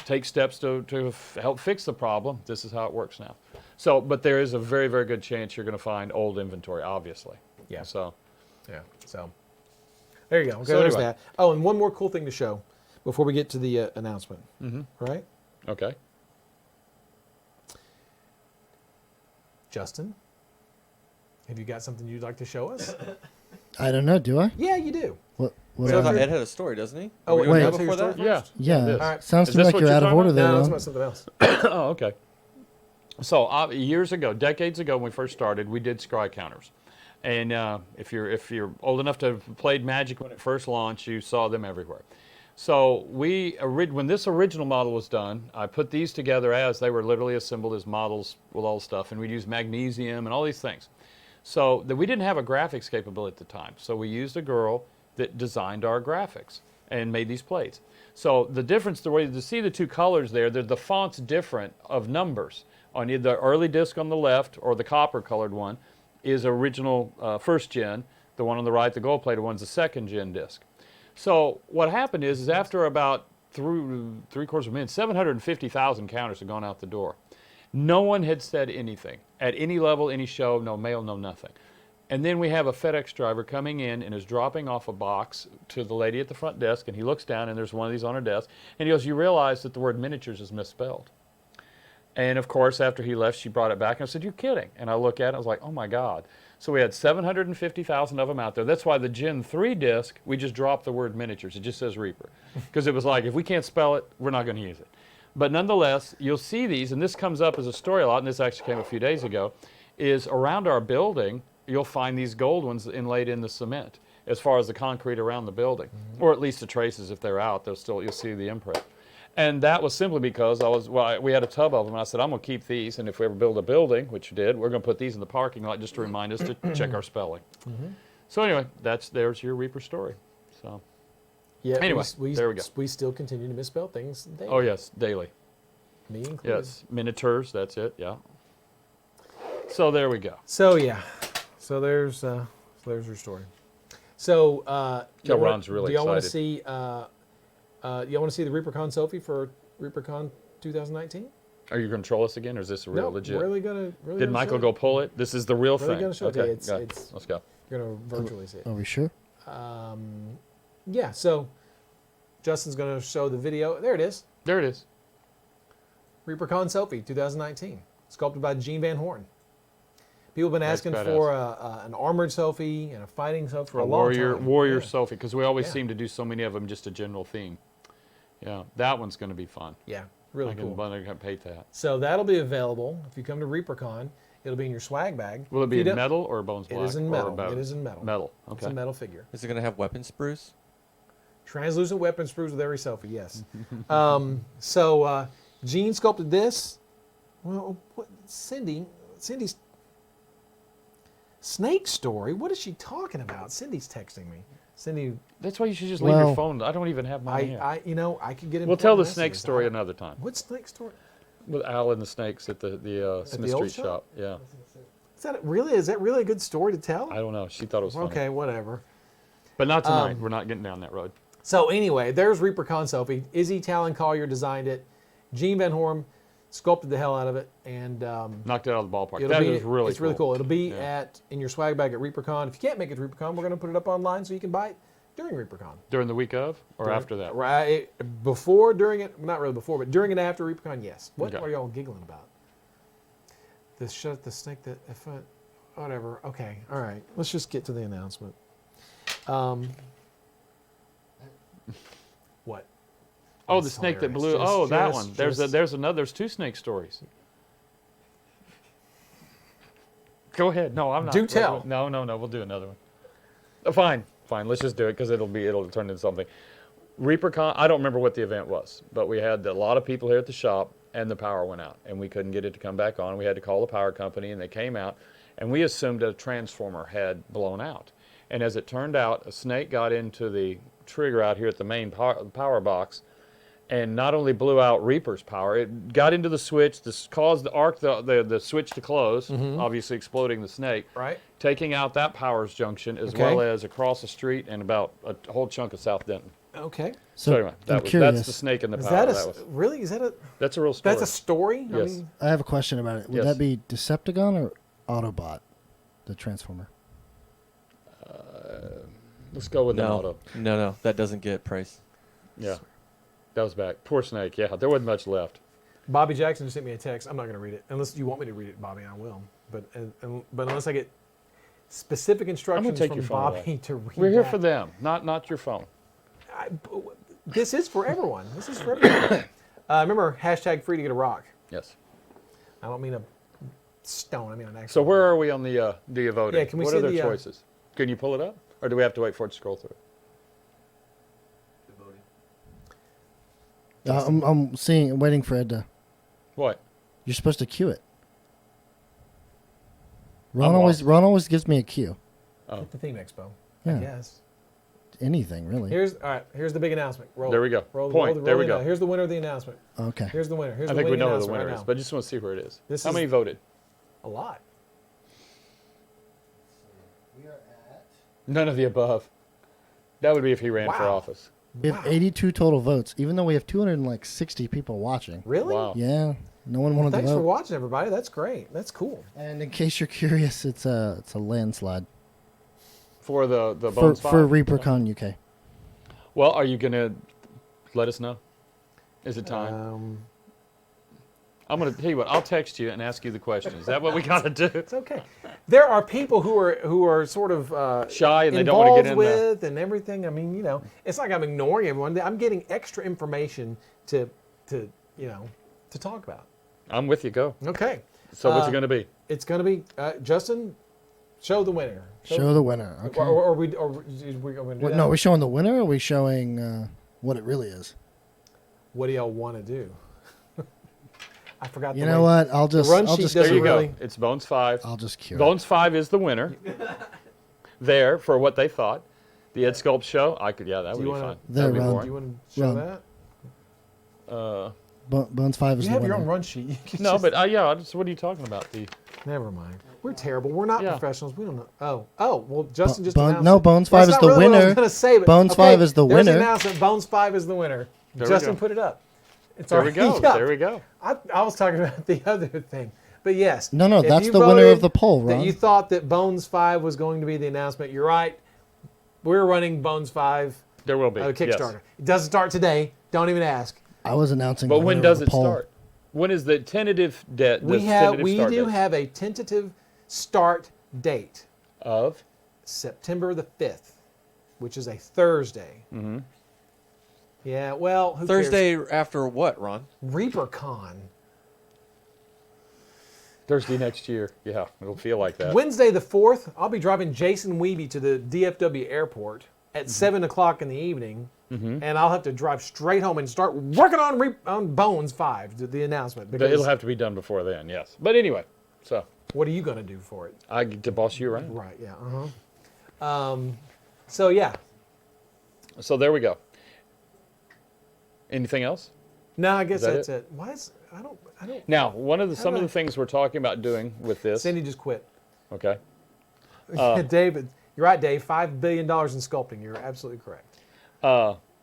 take steps to help fix the problem, this is how it works now. So, but there is a very, very good chance you're going to find old inventory, obviously. Yeah. So, yeah. So there you go. Okay, So there's anyway. that. Oh, and one more cool thing to show before we get to the announcement. Right, okay. Justin, have you got something you'd like to show us? I don't know. Do I? Yeah, you do. What? So I thought am I- Ed had a story, doesn't he? Oh, Are we wait, doing wait. that Tell before your that? story Yeah. Yeah. This. All right. Sounds Is to me this like what you're you're out of talking order about? there. No, though. that's about something else. Oh, okay. So years ago, decades ago, when we first started, we did scry counters, and if you're old enough to have played Magic when it first launched, you saw them everywhere. So when this original model was done, I put these together as they were literally assembled as models with all the stuff, and we'd use magnesium and all these things. So we didn't have a graphics capability at the time, so we used a girl that designed our graphics and made these plates. So the difference, the way to see the two colors there, the font's different of numbers. On either the early disc on the left or the copper colored one is original first gen. The one on the right, the gold plated one's the second gen disc. So what happened is after about three-quarters of a minute, 750,000 counters had gone out the door. No one had said anything at any level, any show, no mail, no nothing. And then we have a FedEx driver coming in and is dropping off a box to the lady at the front desk, and he looks down and there's one of these on her desk, and he goes, "You realize that the word miniatures is misspelled?" And of course, after he left, she brought it back and I said, "You're kidding." And I look at it, I was like, "Oh my God." So we had 750,000 of them out there. That's why the Gen 3 disc, we just dropped the word miniatures. It just says Reaper. Because it was like, if we can't spell it, we're not going to use it. But nonetheless, you'll see these, and this comes up as a story a lot, and this actually came a few days ago, is around our building, you'll find these gold ones inlaid in the cement as far as the concrete around the building, or at least the traces. If they're out, you'll see the imprint. And that was simply because we had a tub of them, and I said, "I'm going to keep these, and if we ever build a building," which we did, "we're going to put these in the parking lot just to remind us to check our spelling." So anyway, there's your Reaper story. So, Yeah. Anyway, there we go. We still continue to misspell things daily. oh yes, daily. Me included. Yes, miniatures. That's it. Yeah. So there we go. So yeah. So there's your story. So Yeah, Ron's really do y'all want to excited. see y'all want to see the ReaperCon Sophie for ReaperCon 2019? Are you going to troll us again, or is this real No, legit? really gonna. Really Did gonna Michael show go you. pull it? This is the real Really thing. gonna show it to Okay, you. go. It's- Let's go. You're gonna virtually see it. Are we sure? Yeah. So Justin's gonna show the video. There it is. There it is. ReaperCon Sophie 2019, sculpted by Gene Van Horn. People have been That's asking badass. for an armored Sophie and a fighting Sophie for a, A long time. warrior Yeah. Sophie, because we always Yeah. seem to do so many of them, just a general theme. Yeah, that one's going to be fun. Yeah, really I cool. can paint that. So that'll be available if you come to ReaperCon. It'll be in your swag bag. Will it If be you in don't- metal or bones It black? is in or metal. both? It is in metal. Metal. It's Okay. a metal figure. Is it going to have weapon sprues? Translucent weapon sprues with every Sophie, yes. Gene sculpted this. Well, Cindy's snake story? What is she talking about? Cindy's texting me. Cindy, That's why you should just leave your Well, phone. I don't even have mine here. I could get. We'll tell the important snake messages. story another time. What snake story? With Al and the snakes at the Smith old Street shop? shop. Yeah. Is that really a good story to tell? I don't know. She thought it was funny. Okay, whatever. But not tonight. We're not getting down that road. So anyway, there's ReaperCon Selfie. Izzy Talon Collier designed it. Gene Van Horn sculpted the hell out of it, and Knocked it out of the ballpark. it'll That be, is really it's really cool. It'll be Yeah. in your swag bag at ReaperCon. If you can't make it to ReaperCon, we're going to put it up online so you can buy it during ReaperCon. During the week of or after that? Right before, during it, not really before, but during and after ReaperCon, yes. What Okay. are y'all giggling about? The snake that whatever. Okay, all right. Let's just get to the announcement. What? Oh, the That's snake that hilarious. blew. That Just- one. There's just- there's another. There's two snake stories. Go ahead. No, I'm not. Do tell. No. We'll do another one. Fine. Let's just do it because it'll turn into something. ReaperCon. I don't remember what the event was, but we had a lot of people here at the shop, and the power went out, and we couldn't get it to come back on. We had to call the power company, and they came out, and we assumed a transformer had blown out. And as it turned out, a snake got into the trigger out here at the main power box, and not only blew out Reaper's power, it got into the switch. This caused the switch to close, obviously exploding the snake, Right. taking out that power's junction as Okay. well as across the street and about a whole chunk of South Denton. Okay. So anyway, I'm that's curious. the snake in the Is power. that That's a real story. That's a story? Yes. I have a question about it. Would Yes. that be Decepticon or Autobot, the Transformer? Let's go with an auto. No, that doesn't get price. Yeah, that was back. Poor snake. Yeah, there wasn't much left. Bobby Jackson just sent me a text. I'm not going to read it unless you want me to read it, Bobby. I will. But unless I get specific instructions take from your phone Bobby away. to read. We're here that. for them, not your phone. This is for everyone. This is for everyone. Remember, hashtag free to get a rock. Yes. I don't mean a stone. I mean an actual. So where are we on the voting? Yeah, can we what see are their the, choices? Can you pull it up, or do we have to wait for it to scroll through? The voting. I'm waiting for Ed to. What? You're supposed to cue it. I'm lost. Ron always gives me a cue. At the theme expo. Yeah. I guess. Anything really. Here's the big announcement. Roll. There we go. Roll, Point. roll there we the go. annou- Here's the winner of the announcement. Okay. Here's the winner. Here's I the think we winning know who the announcement winner right is, now. but I just want to see where it is. This How is- many voted? A lot. We are at. None of the above. That would be if he ran for Wow. office. We have 82 total votes, even though we have 260 people watching. Really? Wow. Yeah. No one wanted Thanks to for vote. watching, everybody. That's great. That's cool. And in case you're curious, it's a landslide For the for Bones for 5? ReaperCon UK. Well, are you gonna let us know? Is it time? I'm gonna tell you what. I'll text you and ask you the question. Is that what we gotta do? It's okay. There are people who are sort of Shy and they don't want to get in there. with and everything. I mean, it's like I'm ignoring everyone. I'm getting extra information to talk about. I'm with you. Go. Okay. So what's it gonna be? It's going to be Justin. Show the winner. Show the winner. Okay. Or we going to do What, that? no, are we showing the winner or are we showing what it really is? What do y'all want to do? I forgot. You know what? I'll just run I'll sheet just doesn't There you really- go. It's Bones 5. I'll just cue it. Bones 5 is the winner. There for what they thought. The Ed Sculpt show. That would Do be you wanna- fun. There, That'd be Ron. Do boring. you want to show Run. that? Bones 5 is You the have winner. your own run sheet. You can No, just- but what are you talking about? never mind. We're terrible. We're not Yeah. professionals. We don't know. Oh. Well, Justin just Bone- announced no, it. Bones That's 5 is not the really what I was winner. gonna say, but Bones okay, 5 is the there's winner. The announcement. Bones 5 is the winner. There we Justin go. put it up. It's There we already go. up. There we go. I was talking about the other thing. But yes. No, if that's you the winner voted of the poll, That Ron. you thought that Bones 5 was going to be the announcement. You're right. We're running Bones 5 There will be. Kickstarter. Yes. It doesn't start today. Don't even ask. I was announcing But the when winner of does the it poll. start? When is the tentative debt? We do have a tentative start date. Of September the 5th, which is a Thursday. Mm-hmm. Yeah, well, who Thursday after what, Ron? cares? ReaperCon. Thursday next year. Yeah, it'll feel like that. Wednesday the 4th, I'll be driving Jason Weeby to the DFW airport at 7 o'clock in the evening, and I'll have to drive straight home and start working on Bones 5, the announcement. But it'll have to be done before then, yes. But anyway, so What are you going to do for it? I get to boss you around. Right, yeah, So, yeah. So there we go. Anything else? No, I guess that that's it. Why is... I don't... Now, some of do the I- things we're talking about doing with this. Cindy just quit. Okay. David, you're right, Dave. $5 billion in sculpting. You're absolutely correct.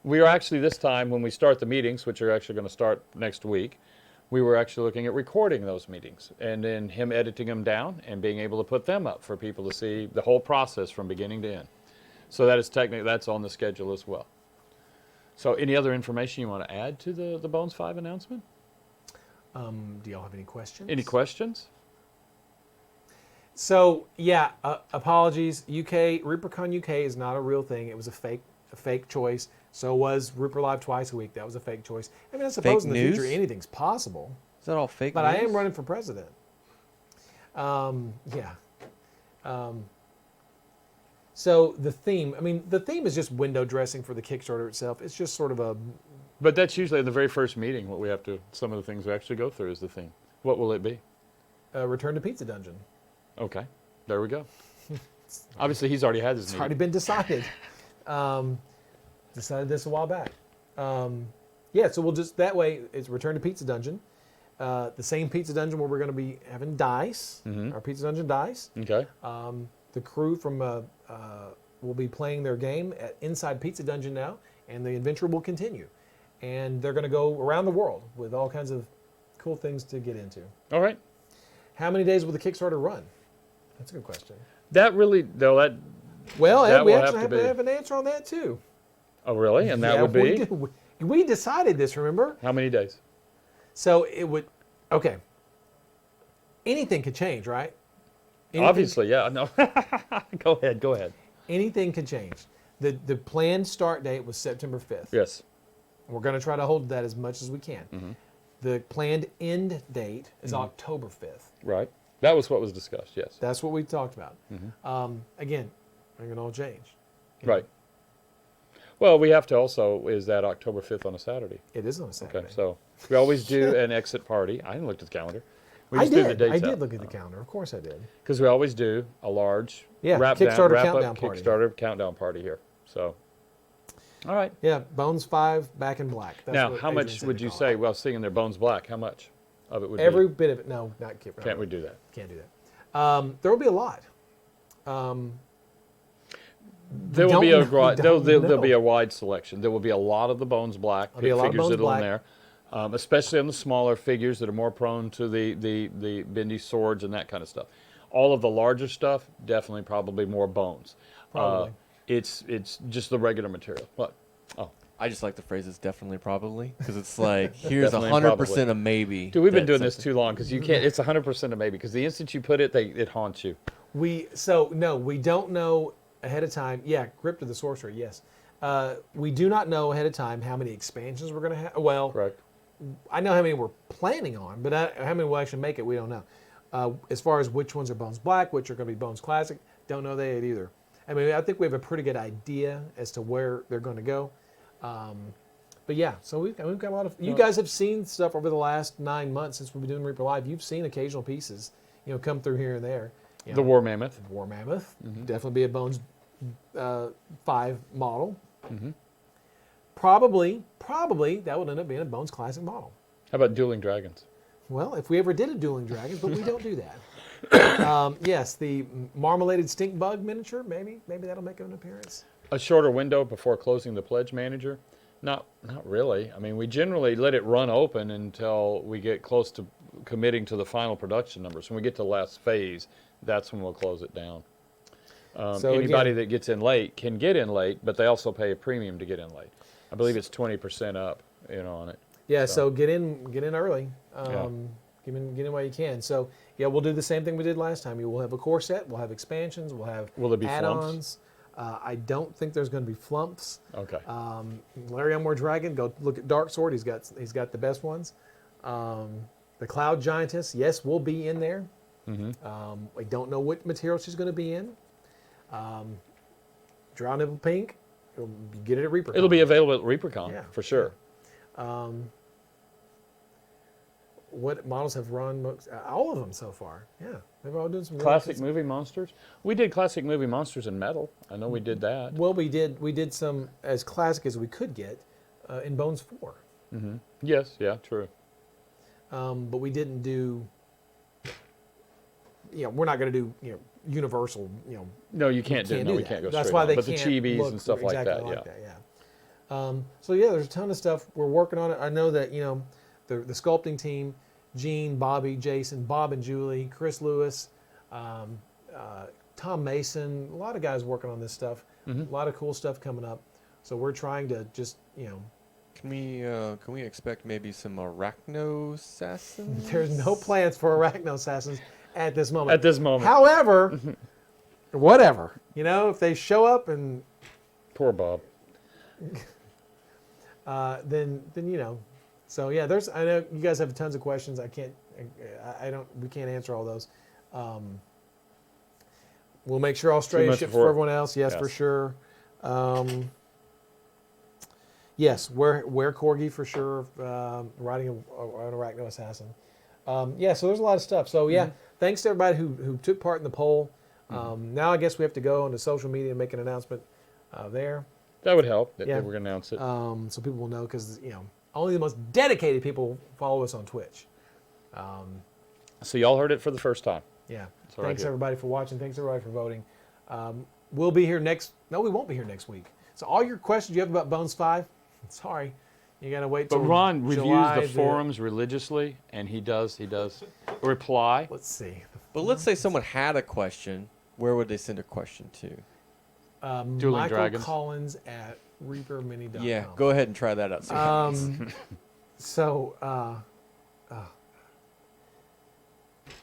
We are actually this time when we start the meetings, which are actually going to start next week, we were actually looking at recording those meetings and then him editing them down and being able to put them up for people to see the whole process from beginning to end. So that is technically, that's on the schedule as well. So any other information you want to add to the Bones 5 announcement? Do y'all have any questions? Any questions? So yeah, apologies. ReaperCon UK is not a real thing. It was a fake choice. So was Reaper Live twice a week. That was a fake choice. I mean, I suppose in the news? future anything's possible. Is that all fake But news? I am running for president. Yeah. So the theme is just window dressing for the Kickstarter itself. It's just sort of a, But that's usually in the very first meeting what we have to, some of the things we actually go through is the theme. What will it be? return to Pizza Dungeon. Okay, there we go. Obviously, he's already had his It's meeting. already been decided. Decided this a while back. Yeah, so we'll just, that way, it's Return to Pizza Dungeon. The same Pizza Dungeon where we're going to be having dice, our Pizza Dungeon dice. Okay. The crew from will be playing their game at inside Pizza Dungeon now, and the adventure will continue. And they're going to go around the world with all kinds of cool things to get into. All right. How many days will the Kickstarter run? That's a good question. That really, though, that. Well, That we will actually have have to to be. have an answer on that too. Oh, really? And that Yeah, would be we decided this, remember? how many days? So it would, okay. Anything could change, right? Anything- Obviously, yeah. No. Go ahead. Go ahead. Anything could change. The planned start date was September 5th. Yes. We're going to try to hold that as much as we can. The planned end date is October 5th. Right. That was what was discussed. Yes. That's what we talked about. Again, it can all change. Right. Well, we have to also, is that October 5th on a Saturday? It is on a Saturday. Okay, so we always do an exit party. I didn't look at the calendar. We just do the dates I did look at the calendar. Of course I did. Because we always do a large Yeah, wrap Kickstarter wrap countdown up party. Kickstarter countdown party here. So, all right. Yeah, Bones 5, Back in Black. That's Now, what how Adrian much said would to you call say, it. well, seeing their Bones Black, how much of it would Every be? bit of it. No, not Can't we do that? Can't do that. There will be a lot. There will be don't a know. there'll be a wide selection. There will be a lot of the Bones Black There'll be a lot of figures Bones that are in Black. there, especially on the smaller figures that are more prone to the bendy swords and that kind of stuff. All of the larger stuff, definitely probably more Bones. Probably. It's just the regular material. What? Oh, I just like the phrase "it's definitely probably" because it's like here's Definitely 100% a maybe. dude, we've been that doing this something- too long because you can't. It's 100% a maybe because the instant you put it, it haunts you. We don't know ahead of time. Yeah, Grip to the Sorcerer, yes. We do not know ahead of time how many expansions we're going to have. Well, Correct. I know how many we're planning on, but how many will actually make it, we don't know. As far as which ones are Bones Black, which are going to be Bones Classic, don't know that either. I mean, I think we have a pretty good idea as to where they're going to go. But yeah, so we've got a lot of. You guys have seen stuff over the last 9 months since we've been doing Reaper Live. You've seen occasional pieces, come through here and there. You The know, War Mammoth. War Mammoth, definitely be a Bones 5 model. Probably that would end up being a Bones Classic model. How about Dueling Dragons? Well, if we ever did a Dueling Dragons, but we don't do that. Yes, the Marmoladed Stink Bug miniature, maybe that'll make an appearance. A shorter window before closing the pledge manager? Not really. I mean, we generally let it run open until we get close to committing to the final production numbers. When we get to the last phase, that's when we'll close it down. So Anybody again- that gets in late can get in late, but they also pay a premium to get in late. I believe it's 20% up, on it. Yeah, so get in early. Yeah. Get in while you can. So yeah, we'll do the same thing we did last time. We'll have a core set. We'll have expansions. We'll have Will there be add-ons. I don't think there's going to be flumps. Okay. Larry Elmore Dragon, go look at Dark Sword. He's got the best ones. The Cloud Giantess, yes, will be in there. I don't know what material she's going to be in. Drow Nipple Pink, you'll get it at Reaper. It'll be available at ReaperCon, Yeah, for sure. What models have run? All of them so far. Yeah, they've all done some really Classic good- movie monsters? We did classic movie monsters in metal. I know we did that. Well, we did some as classic as we could get in Bones 4, Yes, yeah, true. but we didn't do we're not going to do universal. No, you can't do. No, we that. can't go That's straight why on. they But the can't chibis look and stuff like exactly that. Yeah. So yeah, there's a ton of stuff we're working on it. I know that the sculpting team, Gene, Bobby, Jason, Bob and Julie, Chris Lewis, Tom Mason, a lot of guys working on this stuff. A lot of cool stuff coming up. So we're trying to just Can we expect maybe some arachno assassins? There's no plans for arachno assassins at this moment. At this moment. However, whatever. If they show up and Poor Bob. then So yeah, I know you guys have tons of questions. We can't answer all those. We'll make sure Australia ships for everyone else. Yes, for sure. Yes, wear corgi for sure. Riding an arachno assassin. So there's a lot of stuff. So yeah, thanks to everybody who took part in the poll. Now I guess we have to go onto social media and make an announcement there. That would help if they were going to announce it. So people will know because only the most dedicated people follow us on Twitch. So y'all heard it for the first time. Yeah. That's Thanks everybody for watching. Thanks everybody for voting. We'll be here No, we won't be here next week. So all your questions you have about Bones 5, sorry, you got to wait till But Ron reviews July the forums religiously, and he does reply. Let's see. But let's say someone had a question. Where would they send a question to? Dueling Michael Dragons. Collins at reapermini.com. Yeah, go ahead and try that out. See what happens.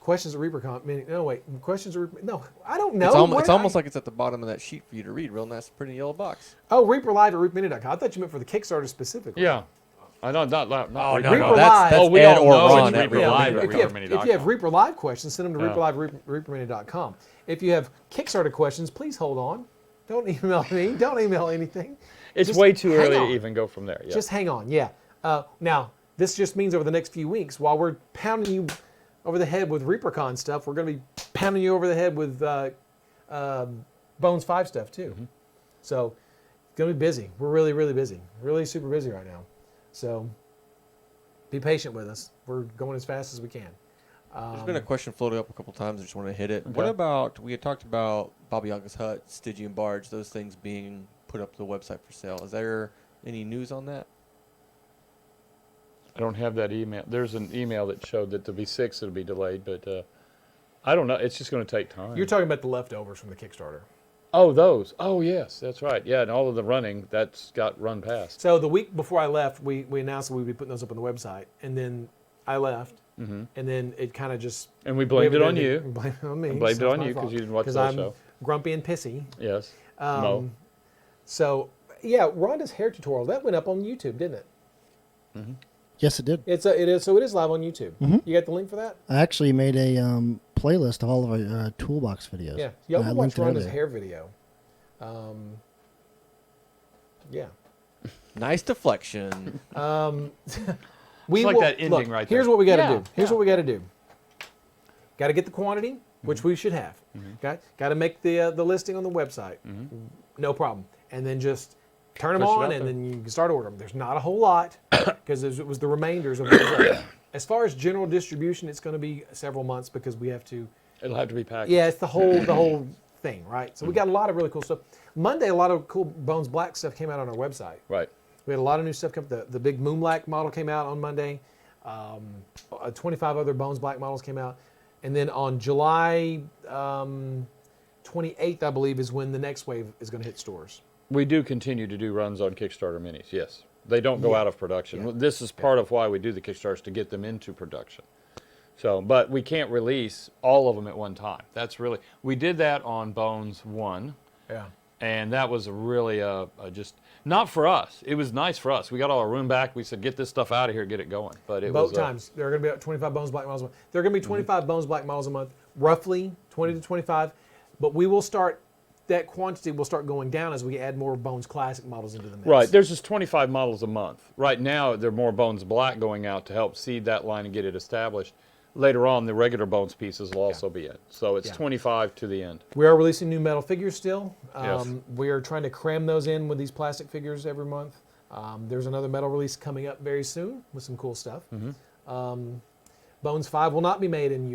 Questions at ReaperCon. No, wait. Questions at Reaper. No, I don't know. It's almost like it's at the bottom of that sheet for you to read. Real nice, pretty yellow box. Oh, reaperlive at reapermini.com. I thought you meant for the Kickstarter specifically. Yeah. I know, not Oh, no, no, that's we Ed all or know Ron it's at Reaper Live Reaper at Mini. reapermini.com. If you have Reaper Live questions, send them to Yeah. reaperlive@reapermini.com. If you have Kickstarter questions, please hold on. Don't email me. Don't email anything. It's Just way too hang early on. to even go from there. Yeah. Just hang on. Yeah. Now, this just means over the next few weeks, while we're pounding you over the head with ReaperCon stuff, we're going to be pounding you over the head with Bones 5 stuff too. So it's going to be busy. We're really, really busy. Really super busy right now. So be patient with us. We're going as fast as we can. There's been a question floated up a couple times. I just want to hit it. Okay. What about, we had talked about Baba Yaga's hut, Stygian barge, those things being put up to the website for sale. Is there any news on that? I don't have that email. There's an email that showed that there'll be 6 that'll be delayed, but I don't know. It's just going to take time. You're talking about the leftovers from the Kickstarter. Oh, those. Oh, yes, that's right. Yeah, and all of the running, that's got run past. So the week before I left, we announced that we'd be putting those up on the website, and then I left, and then it kind of just... And we blamed it on We you. blamed it on me. I blamed so it it's on my you fault. because you didn't watch the 'Cause I'm show. grumpy and pissy. Yes. Mo. So, yeah, Rhonda's hair tutorial, that went up on YouTube, didn't it? Yes, it did. It is live on YouTube. You got the link for that? I actually made a playlist of all of our Toolbox videos. Yeah. You And I can watch linked it over Rhonda's there. hair video. Yeah. Nice deflection. We like that ending look, right Here's there. what we got to Yeah, do. Here's what we got to do. Got to get the quantity, which we should have. Got to make the listing on the website. No problem. And then just turn them Push it on, out and there. then you can start ordering them. There's not a whole lot because it was the remainders of those. As far as general distribution, it's going to be several months because we have to. It'll have to be packaged. Yeah, it's the whole thing, right? So we got a lot of really cool stuff. Monday, a lot of cool Bones Black stuff came out on our website. Right. We had a lot of new stuff come. The big Moon Black model came out on Monday. 25 other Bones Black models came out, and then on July 28th, I believe, is when the next wave is going to hit stores. We do continue to do runs on Kickstarter minis, yes. They don't go out of production. Yeah. This is part of why we do the Kickstarters, to get them into production. So, but we can't release all of them at one time. That's really, we did that on Bones 1, Yeah. and that was really just, not for us. It was nice for us. We got all our room back. We said, get this stuff out of here, get it going. But it Boat was times. There are going to be 25 Bones Black models a month. There are going to be 25 Bones Black models a month, roughly 20 to 25. But we will start, that quantity will start going down as we add more Bones Classic models into the mix. Right, there's just 25 models a month. Right now, there are more Bones Black going out to help seed that line and get it established. Later on, the regular Bones pieces will also be in. So it's 25 to the end. We are releasing new metal figures still. Yes. We are trying to cram those in with these plastic figures every month. There's another metal release coming up very soon with some cool stuff. Bones 5 will not be made in the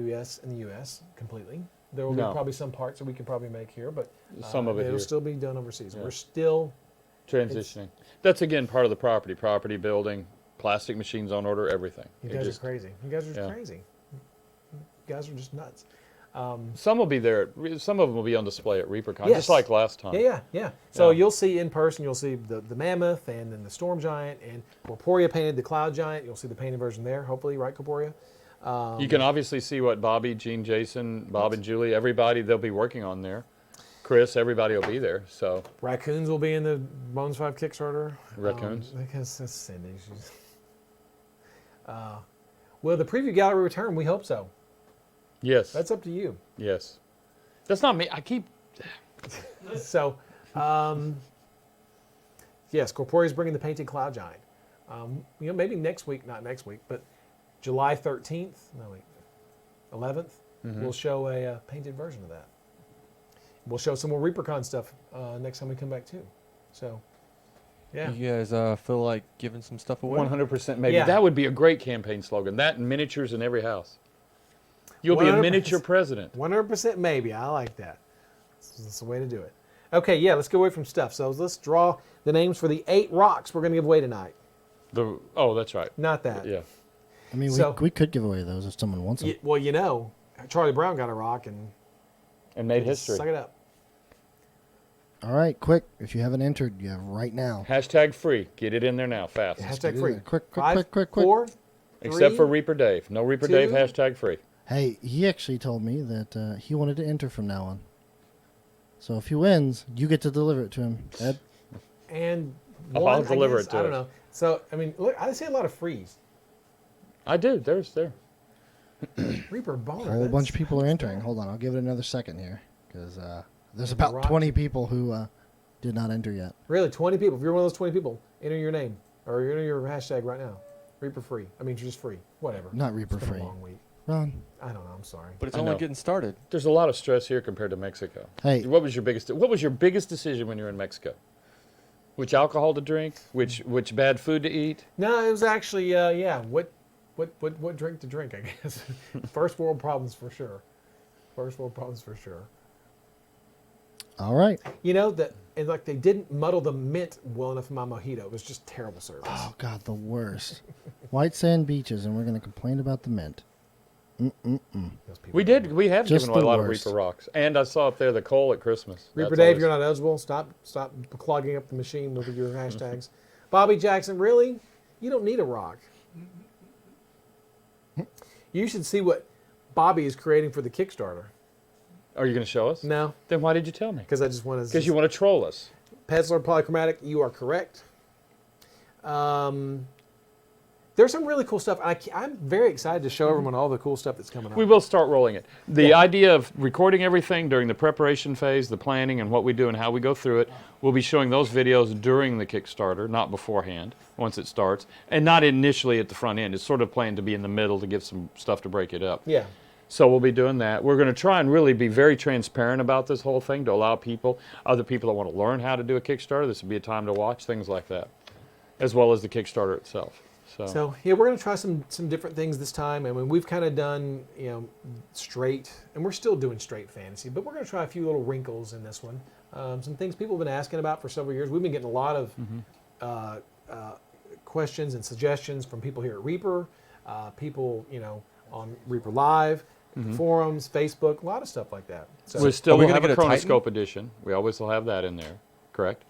U.S. completely. There will No. be probably some parts that we can probably make here, but Some of it it'll here. still be done overseas. Yeah. We're still Transitioning. That's again part of the property building, plastic machines on order, everything. You It guys just- are crazy. You guys are yeah. crazy. You guys are just nuts. Some will be there. Some of them will be on display at ReaperCon, Yes. just like last time. Yeah. So Yeah. you'll see in person, you'll see the Mammoth and then the Storm Giant, and Corporea painted the Cloud Giant. You'll see the painted version there, hopefully, right, Corporea? You can obviously see what Bobby, Gene, Jason, Bob and Julie, everybody, they'll be working on there. Chris, everybody will be there. So Raccoons will be in the Bones 5 Kickstarter. Raccoons? Because that's Cindy. Will the preview gallery return? We hope so. yes, That's up to you. yes. That's not me. I keep. So, yes, Corporea's bringing the painted Cloud Giant. Maybe next week, not next week, but July 13th, 11th, we'll show a painted version of that. We'll show some more ReaperCon stuff next time we come back too. So, yeah. You guys feel like giving some stuff away? 100% maybe. Yeah. That would be a great campaign slogan. That and miniatures in every house. You'll be a 100%. miniature president. 100% maybe. I like that. That's the way to do it. Okay, yeah, let's go away from stuff. So let's draw the names for the 8 rocks we're going to give away tonight. Oh, that's right. Not that. Yeah. I mean, So- we could give away those if someone wants them. Well, Charlie Brown got a rock and And made history. suck it up. All right, quick. If you haven't entered, you have right now. Hashtag free. Get it in there now, fast. Hashtag do free. that. Quick. 5, quick. 4, Except for 3, Reaper Dave. No Reaper 2. Dave, hashtag free. Hey, he actually told me that he wanted to enter from now on. So if he wins, you get to deliver it to him, Ed. and I'll one, deliver I guess, it to I don't us. know. So, I mean, look, I see a lot of frees. I do. There's there. Reaper Boner. A whole bunch of people are entering. Hold on, I'll give it another second here because there's Maybe about rock. 20 people who did not enter yet. Really, 20 people. If you're one of those 20 people, enter your name or enter your hashtag right now. Reaper free. I mean, just free. Whatever. Not Reaper It's been free. a long week. Ron, I don't know. I'm sorry. But it's I only know. getting started. There's a lot of stress here compared to Mexico. Hey. What was your biggest decision when you were in Mexico? Which alcohol to drink? Which bad food to eat? No, it was actually what drink to drink, I guess. First world problems for sure. First world problems for sure. all right. You know that, and like they didn't muddle the mint well enough in my mojito. It was just terrible service. Oh, God, the worst. White sand beaches, and we're going to complain about the mint. Those people We did. We have Just given away a the lot worst. of Reaper rocks, and I saw up there the coal at Christmas. Reaper That's Dave, always- you're not eligible. Stop clogging up the machine with your hashtags. Bobby Jackson, really? You don't need a rock. You should see what Bobby is creating for the Kickstarter. Are you going to show us? No, Then why did you tell me? because I just want to. Because you want to troll us. Petzler Polychromatic, you are correct. There's some really cool stuff. I'm very excited to show everyone all the cool stuff that's coming up. We will start rolling it. The idea of recording everything during the preparation phase, the planning, and what we do and how we go through it, we'll be showing those videos during the Kickstarter, not beforehand, once it starts, and not initially at the front end. It's sort of planned to be in the middle to give some stuff to break it up. Yeah. So we'll be doing that. We're going to try and really be very transparent about this whole thing to allow other people that want to learn how to do a Kickstarter, this would be a time to watch, things like that, as well as the Kickstarter itself. So yeah, we're going to try some different things this time. I mean, we've kind of done straight, and we're still doing straight fantasy, but we're going to try a few little wrinkles in this one. Some things people have been asking about for several years. We've been getting a lot of questions and suggestions from people here at Reaper, people on Reaper Live, forums, Facebook, a lot of stuff like that. So we still Are we will gonna have a get a Titan? Chronoscope edition. We always will have that in there, correct?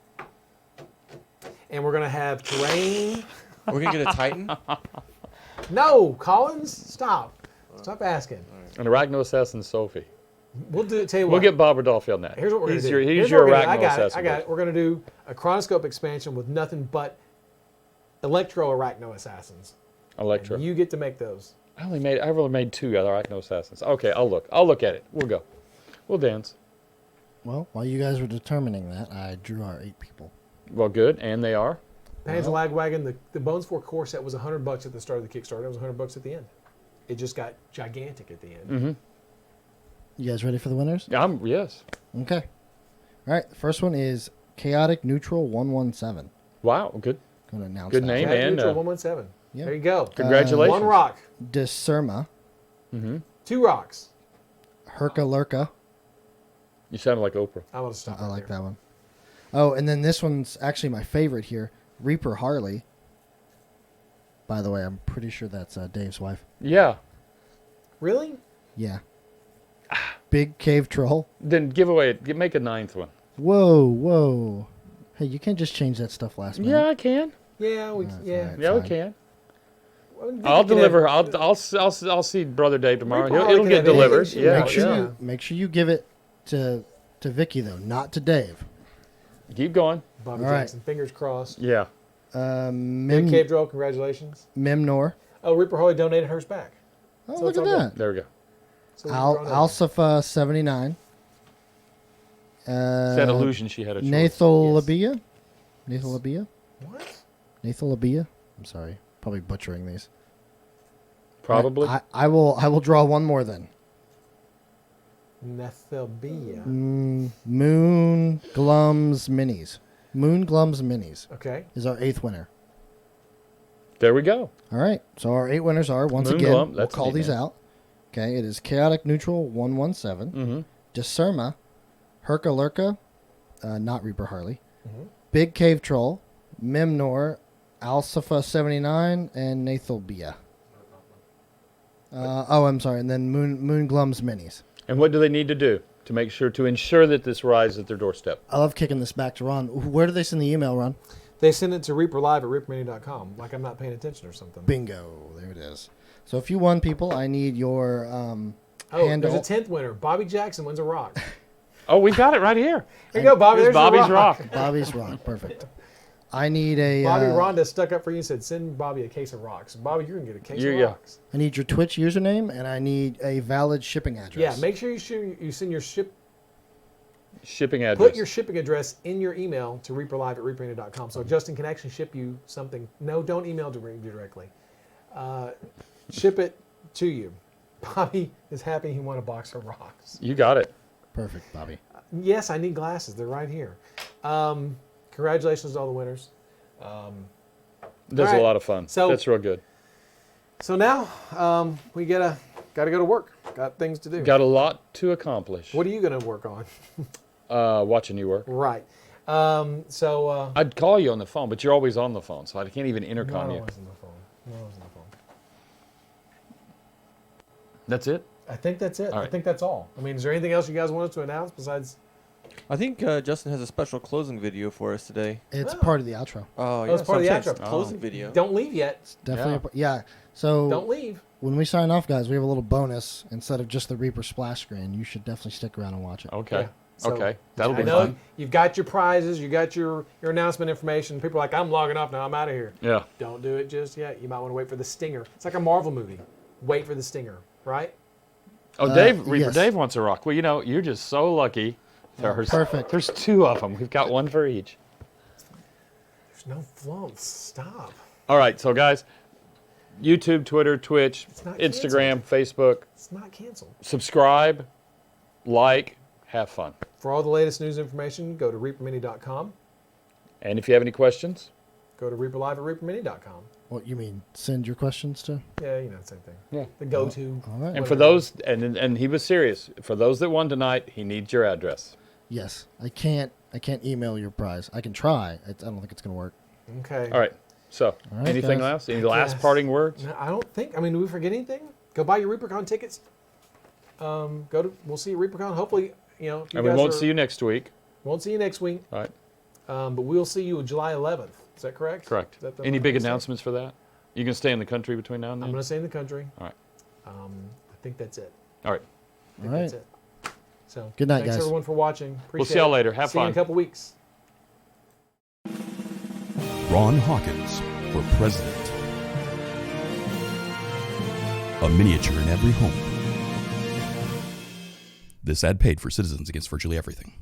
and we're going to have terrain. We're gonna get a Titan. No, Collins, stop asking. An Arachno Assassin Sophie. We'll do. Tell you what. We'll get Bob Rodolphe on that. Here's what we're going to do. He's Here's your what we're gonna do. Arachno Assassin. I got it. We're going to do a Chronoscope expansion with nothing but Electro Arachno Assassins. Electro. And you get to make those. I've only made 2 other Arachno Assassins. Okay, I'll look at it. We'll go. We'll dance. Well, while you guys were determining that, I drew our 8 people. Well, good. And they are? Panzer Lagwagon, the Bones 4 core set was $100 at the start of the Kickstarter. It was $100 at the end. It just got gigantic at the end. Mm-hmm. You guys ready for the winners? Yes. Okay. All right. The first one is Chaotic Neutral 117. Wow, good. Going to announce Good that. name. Cat and, Neutral 117. yeah. There you go. Congratulations. One rock. Discerma Mm-hmm. 2 rocks. Herka Lurka. You sounded like Oprah. I want to stop. I like that one. Oh, and then this one's actually my favorite here. Reaper Harley. By the way, I'm pretty sure that's Dave's wife. Yeah. Really? Yeah. Big cave troll. Then give away it. Make a 9th one. Whoa, whoa. Hey, you can't just change that stuff last minute. Yeah, I can. Yeah, we Alright, Yeah, we fine. can. Well, Vicky I'll can deliver. have- I'll see Brother Dave tomorrow. Reaper Harley It'll can get have delivered. anything she Yeah. wants. Make sure make sure you give it to Vicky though, not to Dave. Keep going. Bobby All right. Jackson, fingers crossed. Yeah. Big Cave Drill, congratulations. Memnor. Oh, Reaper Harley donated hers back. Oh, So look it's at all good. that. There we go. So we can draw another one. Alsafa 79. It's that illusion she had a choice. Nathalabia. Nathalabia. What? Nathalabia. I'm sorry. Probably butchering these. Probably. I will draw one more then. Nethelbia. Moon Glums Minis. Moon Glums Minis Okay. is our 8th winner. There we go. All right. So our 8 winners are, once Moon again, Glum, we'll that's call neat these name. out. Okay. It is Chaotic Neutral 117. Mm-hmm. Deserma. Herka Lurka. Not Reaper Harley. Mhm. Big Cave Troll. Memnor. Alsafa 79. And Nathalbia. I'm sorry. And then Moon Glums Minis. And what do they need to do to make sure to ensure that this arrives at their doorstep? I love kicking this back to Ron. Where do they send the email, Ron? They send it to reaperlive at reapermini.com, like I'm not paying attention or something. Bingo. There it is. So if you won, people, I need your handle. There's a 10th winner. Bobby Jackson wins a rock. Oh, we got it right here. Here you go, Bobby. Here's There's your Bobby's rock. Bobby's rock. Perfect. I need a. Bobby Rhonda stuck up for you and said, send Bobby a case of rocks. Bobby, you're going to get a case of Yeah. rocks. I need your Twitch username, and I need a valid shipping address. Yeah, make sure you send your Shipping address. put your shipping address in your email to reaperlive at reapermini.com so Justin can actually ship you something. No, don't email directly. Ship it to you. Bobby is happy he won a box of rocks. You got it. Perfect, Bobby. Yes, I need glasses. They're right here. Congratulations to all the winners. That's All a right. lot of fun. So- That's real good. So now we gotta go to work. Got things to do. Got a lot to accomplish. What are you gonna work on? Watching you work. Right. I'd call you on the phone, but you're always on the phone, so I can't even intercom No, you. I was on the phone. No, I was on the phone. That's it? I think that's it. All I right. think that's all. I mean, is there anything else you guys want us to announce besides? I think Justin has a special closing video for us today. It's Oh. part of the outro. Oh, it's part of the outro. Closing Oh. video. Don't leave yet. Definitely. Yeah. So Don't leave. when we sign off, guys, we have a little bonus instead of just the Reaper splash screen. You should definitely stick around and watch it. Okay. Yeah. So, Okay. That'll I be know fun. you've got your prizes, you got your announcement information. People are like, I'm logging off now. I'm out of here. Yeah. Don't do it just yet. You might want to wait for the stinger. It's like a Marvel movie. Wait for the stinger, right? Oh, Dave, Reaper yes. Dave wants a rock. Well, you're just so lucky. Perfect. There's 2 of them. We've got one for each. There's no flumps. Stop. All right, so guys, YouTube, Twitter, Twitch, It's not Instagram, Facebook, It's not canceled. subscribe, like, have fun. For all the latest news information, go to reapermini.com. And if you have any questions, Go to reaperlive at reapermini.com. What you mean? Send your questions to. Yeah, you know, same thing. Yeah. The go-to. All right. and for those, and he was serious, for those that won tonight, he needs your address. Yes, I can't email your prize. I can try. I don't think it's gonna work. Okay. All right, so All right, anything guys. else? Any last Yes. parting words? No, I don't think. I mean, do we forget anything? Go buy your ReaperCon tickets. We'll see you at ReaperCon. Hopefully, you know. If you And we guys won't see you next week. Won't see you next week. All right, But we'll see you July 11th. Is that correct? correct. Is that the Any one big I'm gonna say? announcements for that? You can stay in the country between now and I'm then? going to stay in the country. All right. I think that's it. All right. I think All that's right. it. So Good night, thanks guys. everyone for watching. Appreciate We'll see y'all it. later. Have see you in fun. a couple weeks. Ron Hawkins for president. A miniature in every home. This ad paid for Citizens Against Virtually Everything.